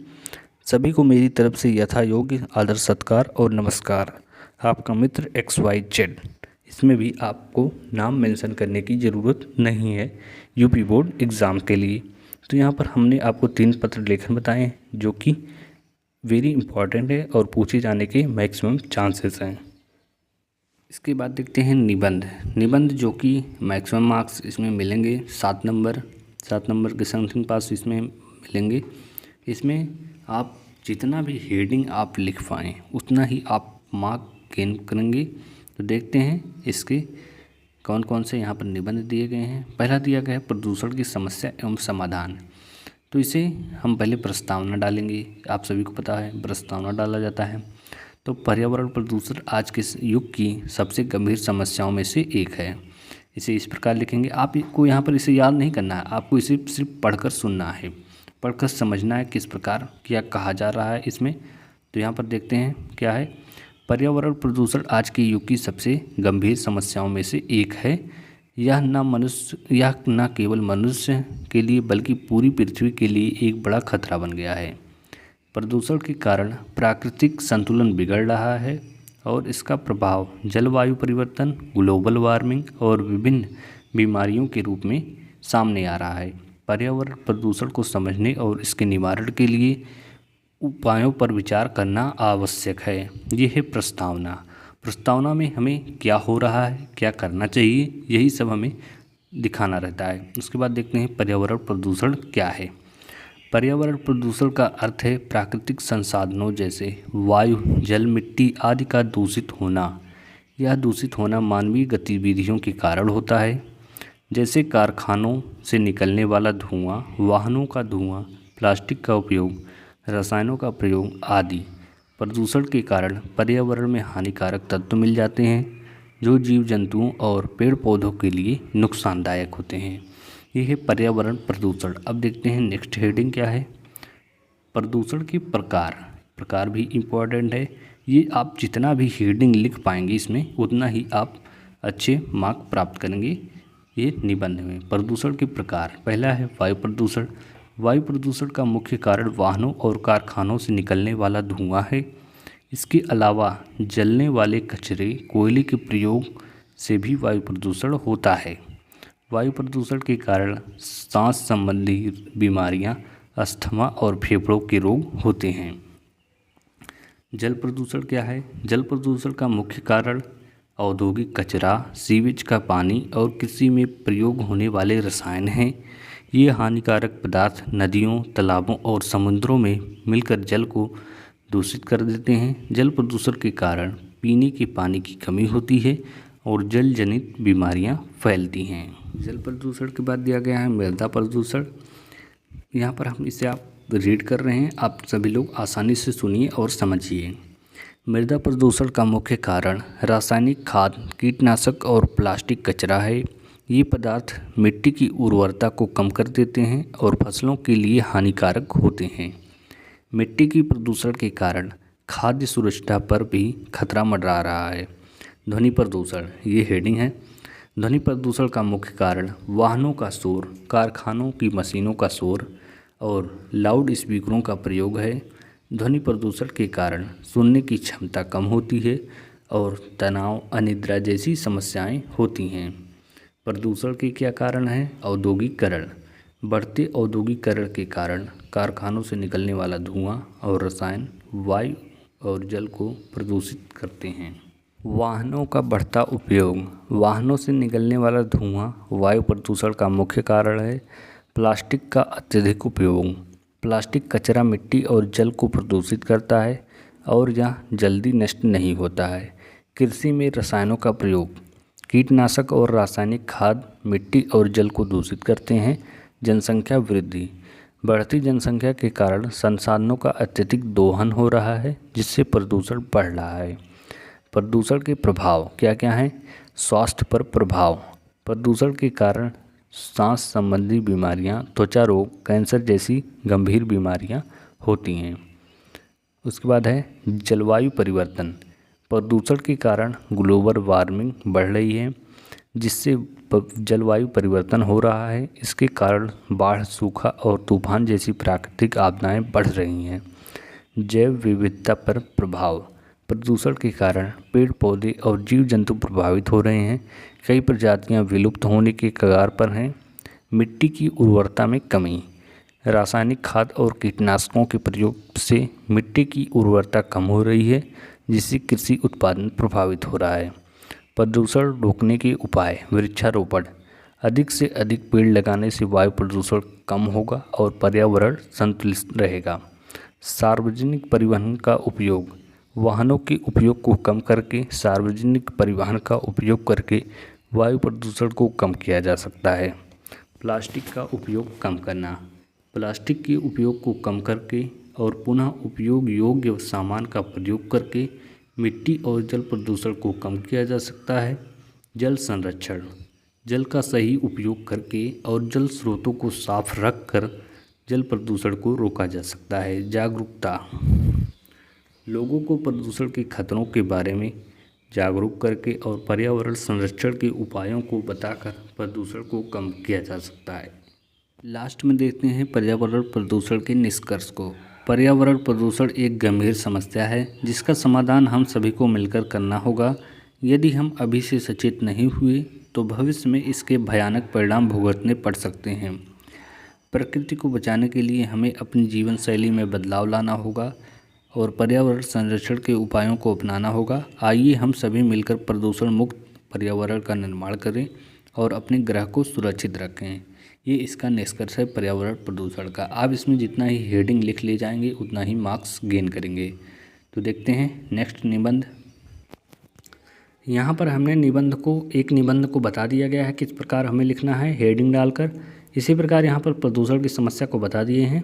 सभी को मेरी तरफ से यथा योग्य आदर सत्कार और नमस्कार। आपका मित्र XYZ। इसमें भी आपको नाम मेंशन करने की ज़रूरत नहीं है यूपी बोर्ड एग्ज़ाम के लिए। तो यहाँ पर हमने आपको 3 पत्र लेखन बताए जो कि वेरी इंपॉर्टेंट है और पूछे जाने के मैक्सिमम चांसेस हैं। इसके बाद देखते हैं निबंध जो कि मैक्सिमम मार्क्स इसमें मिलेंगे 7 नंबर के समथिंग पास इसमें मिलेंगे। इसमें आप जितना भी हेडिंग आप लिख पाएँ उतना ही आप मार्क गेन करेंगे। तो देखते हैं इसके कौन कौन से यहाँ पर निबंध दिए गए हैं। पहला दिया गया है प्रदूषण की समस्या एवं समाधान। तो इसे हम पहले प्रस्तावना डालेंगे। आप सभी को पता है प्रस्तावना डाला जाता है। तो पर्यावरण प्रदूषण आज के युग की सबसे गंभीर समस्याओं में से एक है। इसे इस प्रकार लिखेंगे। आपको यहाँ पर इसे याद नहीं करना है, आपको इसे सिर्फ पढ़कर सुनना है, पढ़कर समझना है किस प्रकार क्या कहा जा रहा है इसमें। तो यहाँ पर देखते हैं क्या है। पर्यावरण प्रदूषण आज के युग की सबसे गंभीर समस्याओं में से एक है। यह न केवल मनुष्य के लिए बल्कि पूरी पृथ्वी के लिए एक बड़ा खतरा बन गया है। प्रदूषण के कारण प्राकृतिक संतुलन बिगड़ रहा है और इसका प्रभाव जलवायु परिवर्तन, ग्लोबल वार्मिंग और विभिन्न बीमारियों के रूप में सामने आ रहा है। पर्यावरण प्रदूषण को समझने और इसके निवारण के लिए उपायों पर विचार करना आवश्यक है। ये है प्रस्तावना में हमें क्या हो रहा है, क्या करना चाहिए, यही सब हमें दिखाना रहता है। उसके बाद देखते हैं पर्यावरण प्रदूषण क्या है। पर्यावरण प्रदूषण का अर्थ है प्राकृतिक संसाधनों जैसे वायु, जल, मिट्टी आदि का दूषित होना। यह दूषित होना मानवीय गतिविधियों के कारण होता है, जैसे कारखानों से निकलने वाला धुआं, वाहनों का धुआं, प्लास्टिक का उपयोग, रसायनों का प्रयोग आदि। प्रदूषण के कारण पर्यावरण में हानिकारक तत्व मिल जाते हैं जो जीव जंतुओं और पेड़ पौधों के लिए नुकसानदायक होते हैं। ये है पर्यावरण प्रदूषण। अब देखते हैं नेक्स्ट हेडिंग क्या है। प्रदूषण के प्रकार भी इम्पोर्टेंट है। ये आप जितना भी हेडिंग लिख पाएंगे इसमें उतना ही आप अच्छे मार्क प्राप्त करेंगे ये निबंध में। प्रदूषण के प्रकार, पहला है वायु प्रदूषण। वायु प्रदूषण का मुख्य कारण वाहनों और कारखानों से निकलने वाला धुआं है। इसके अलावा जलने वाले कचरे, कोयले के प्रयोग से भी वायु प्रदूषण होता है। वायु प्रदूषण के कारण सांस संबंधी बीमारियां, अस्थमा और फेफड़ों के रोग होते हैं। जल प्रदूषण क्या है? जल प्रदूषण का मुख्य कारण औद्योगिक कचरा, सीवेज का पानी और कृषि में प्रयोग होने वाले रसायन हैं। ये हानिकारक पदार्थ नदियों, तालाबों और समुद्रों में मिलकर जल को दूषित कर देते हैं। जल प्रदूषण के कारण पीने के पानी की कमी होती है और जल जनित बीमारियां फैलती हैं। जल प्रदूषण के बाद दिया गया है मृदा प्रदूषण। यहाँ पर हम इसे आप रीड कर रहे हैं, आप सभी लोग आसानी से सुनिए और समझिए। मृदा प्रदूषण का मुख्य कारण रासायनिक खाद, कीटनाशक और प्लास्टिक कचरा है। ये पदार्थ मिट्टी की उर्वरता को कम कर देते हैं और फसलों के लिए हानिकारक होते हैं। मिट्टी की प्रदूषण के कारण खाद्य सुरक्षा पर भी खतरा मंडरा रहा है। ध्वनि प्रदूषण, ये हेडिंग है। ध्वनि प्रदूषण का मुख्य कारण वाहनों का शोर, कारखानों की मशीनों का शोर और लाउड स्पीकरों का प्रयोग है। ध्वनि प्रदूषण के कारण सुनने की क्षमता कम होती है और तनाव, अनिद्रा जैसी समस्याएं होती हैं। प्रदूषण के क्या कारण हैं? औद्योगिकरण। बढ़ते औद्योगिकरण के कारण कारखानों से निकलने वाला धुआं और रसायन वायु और जल को प्रदूषित करते हैं। वाहनों का बढ़ता उपयोग। वाहनों से निकलने वाला धुआं वायु प्रदूषण का मुख्य कारण है। प्लास्टिक का अत्यधिक उपयोग। प्लास्टिक कचरा मिट्टी और जल को प्रदूषित करता है और यह जल्दी नष्ट नहीं होता है। कृषि में रसायनों का प्रयोग। कीटनाशक और रासायनिक खाद मिट्टी और जल को दूषित करते हैं। जनसंख्या वृद्धि। बढ़ती जनसंख्या के कारण संसाधनों का अत्यधिक दोहन हो रहा है, जिससे प्रदूषण बढ़ रहा है। प्रदूषण के प्रभाव क्या क्या हैं? स्वास्थ्य पर प्रभाव। प्रदूषण के कारण सांस संबंधी बीमारियां, त्वचा रोग, कैंसर जैसी गंभीर बीमारियां होती हैं। उसके बाद है जलवायु परिवर्तन। प्रदूषण के कारण ग्लोबल वार्मिंग बढ़ रही है, जिससे जलवायु परिवर्तन हो रहा है। इसके कारण बाढ़, सूखा और तूफान जैसी प्राकृतिक आपदाएं बढ़ रही हैं। जैव विविधता पर प्रभाव। प्रदूषण के कारण पेड़ पौधे और जीव जंतु प्रभावित हो रहे हैं। कई प्रजातियां विलुप्त होने के कगार पर हैं। मिट्टी की उर्वरता में कमी। रासायनिक खाद और कीटनाशकों के प्रयोग से मिट्टी की उर्वरता कम हो रही है, जिससे कृषि उत्पादन प्रभावित हो रहा है। प्रदूषण रोकने के उपाय। वृक्षारोपण। अधिक से अधिक पेड़ लगाने से वायु प्रदूषण कम होगा और पर्यावरण संतुलित रहेगा। सार्वजनिक परिवहन का उपयोग। वाहनों के उपयोग को कम करके सार्वजनिक परिवहन का उपयोग करके वायु प्रदूषण को कम किया जा सकता है। प्लास्टिक का उपयोग कम करना। प्लास्टिक के उपयोग को कम करके और पुनः उपयोग योग्य सामान का प्रयोग करके मिट्टी और जल प्रदूषण को कम किया जा सकता है। जल संरक्षण। जल का सही उपयोग करके और जल स्रोतों को साफ रख कर जल प्रदूषण को रोका जा सकता है। जागरूकता। लोगों को प्रदूषण के खतरों के बारे में जागरूक करके और पर्यावरण संरक्षण के उपायों को बताकर प्रदूषण को कम किया जा सकता है। लास्ट में देखते हैं पर्यावरण प्रदूषण के निष्कर्ष को। पर्यावरण प्रदूषण एक गंभीर समस्या है, जिसका समाधान हम सभी को मिलकर करना होगा। यदि हम अभी से सचेत नहीं हुए तो भविष्य में इसके भयानक परिणाम भुगतने पड़ सकते हैं। प्रकृति को बचाने के लिए हमें अपनी जीवन शैली में बदलाव लाना होगा और पर्यावरण संरक्षण के उपायों को अपनाना होगा। आइए हम सभी मिलकर प्रदूषण मुक्त पर्यावरण का निर्माण करें और अपने ग्रह को सुरक्षित रखें। ये इसका निष्कर्ष है पर्यावरण प्रदूषण का। आप इसमें जितना ही हेडिंग लिख ले जाएंगे उतना ही मार्क्स गेन करेंगे। तो देखते हैं नेक्स्ट निबंध। यहाँ पर हमने एक निबंध को बता दिया गया है किस प्रकार हमें लिखना है हेडिंग डालकर। इसी प्रकार यहाँ पर प्रदूषण की समस्या को बता दिए हैं।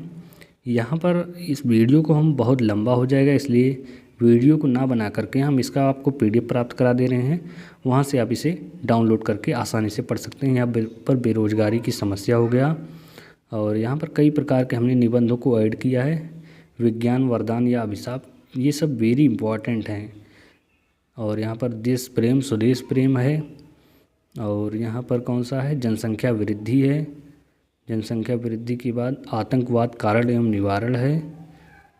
यहाँ पर इस वीडियो को हम बहुत लंबा हो जाएगा, इसलिए वीडियो को ना बना करके हम इसका आपको PDF प्राप्त करा दे रहे हैं, वहाँ से आप इसे डाउनलोड करके आसानी से पढ़ सकते हैं। यहाँ पर बेरोजगारी की समस्या हो गया, और यहाँ पर कई प्रकार के हमने निबंधों को ऐड किया है। विज्ञान वरदान या अभिशाप, ये सब वेरी इम्पॉर्टेंट हैं। और यहाँ पर देश प्रेम स्वदेश प्रेम है, और यहाँ पर कौन सा है, जनसंख्या वृद्धि है। जनसंख्या वृद्धि के बाद आतंकवाद कारण एवं निवारण है।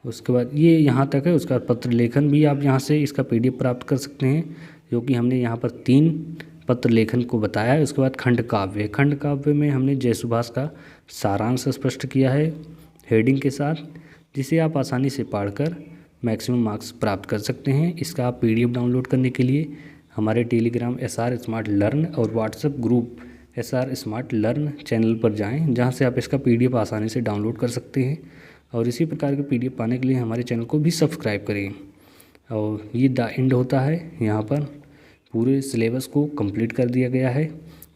उसके बाद ये यहाँ तक है। उसका पत्र लेखन भी आप यहाँ से इसका PDF प्राप्त कर सकते हैं, जो कि हमने यहाँ पर 3 पत्र लेखन को बताया है। उसके बाद खंड काव्य, खंड काव्य में हमने जय सुभाष का सारांश स्पष्ट किया है हेडिंग के साथ, जिसे आप आसानी से पढ़कर मैक्सिमम मार्क्स प्राप्त कर सकते हैं। इसका आप PDF डाउनलोड करने के लिए हमारे टेलीग्राम SR स्मार्ट लर्न और WhatsApp group SR smart learn channel पर जाएं, जहां से आप इसका PDF आसानी से डाउनलोड कर सकते हैं। और इसी प्रकार के PDF पाने के लिए हमारे चैनल को भी सब्सक्राइब करें। और ये द एंड होता है, यहाँ पर पूरे सिलेबस को कंप्लीट कर दिया गया है।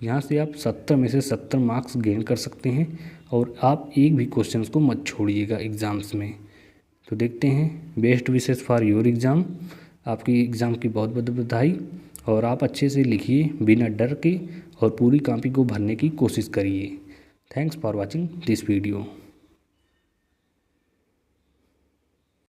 यहाँ से आप 70 में से 70 मार्क्स गेन कर सकते हैं, और आप एक भी क्वेश्चन को मत छोड़िएगा एग्ज़ाम्स में। तो देखते हैं, best wishes for your exam. आपकी एग्ज़ाम की बहुत बहुत बधाई, और आप अच्छे से लिखिए बिना डर के, और पूरी कॉपी को भरने की कोशिश करिए। Thanks for watching this video.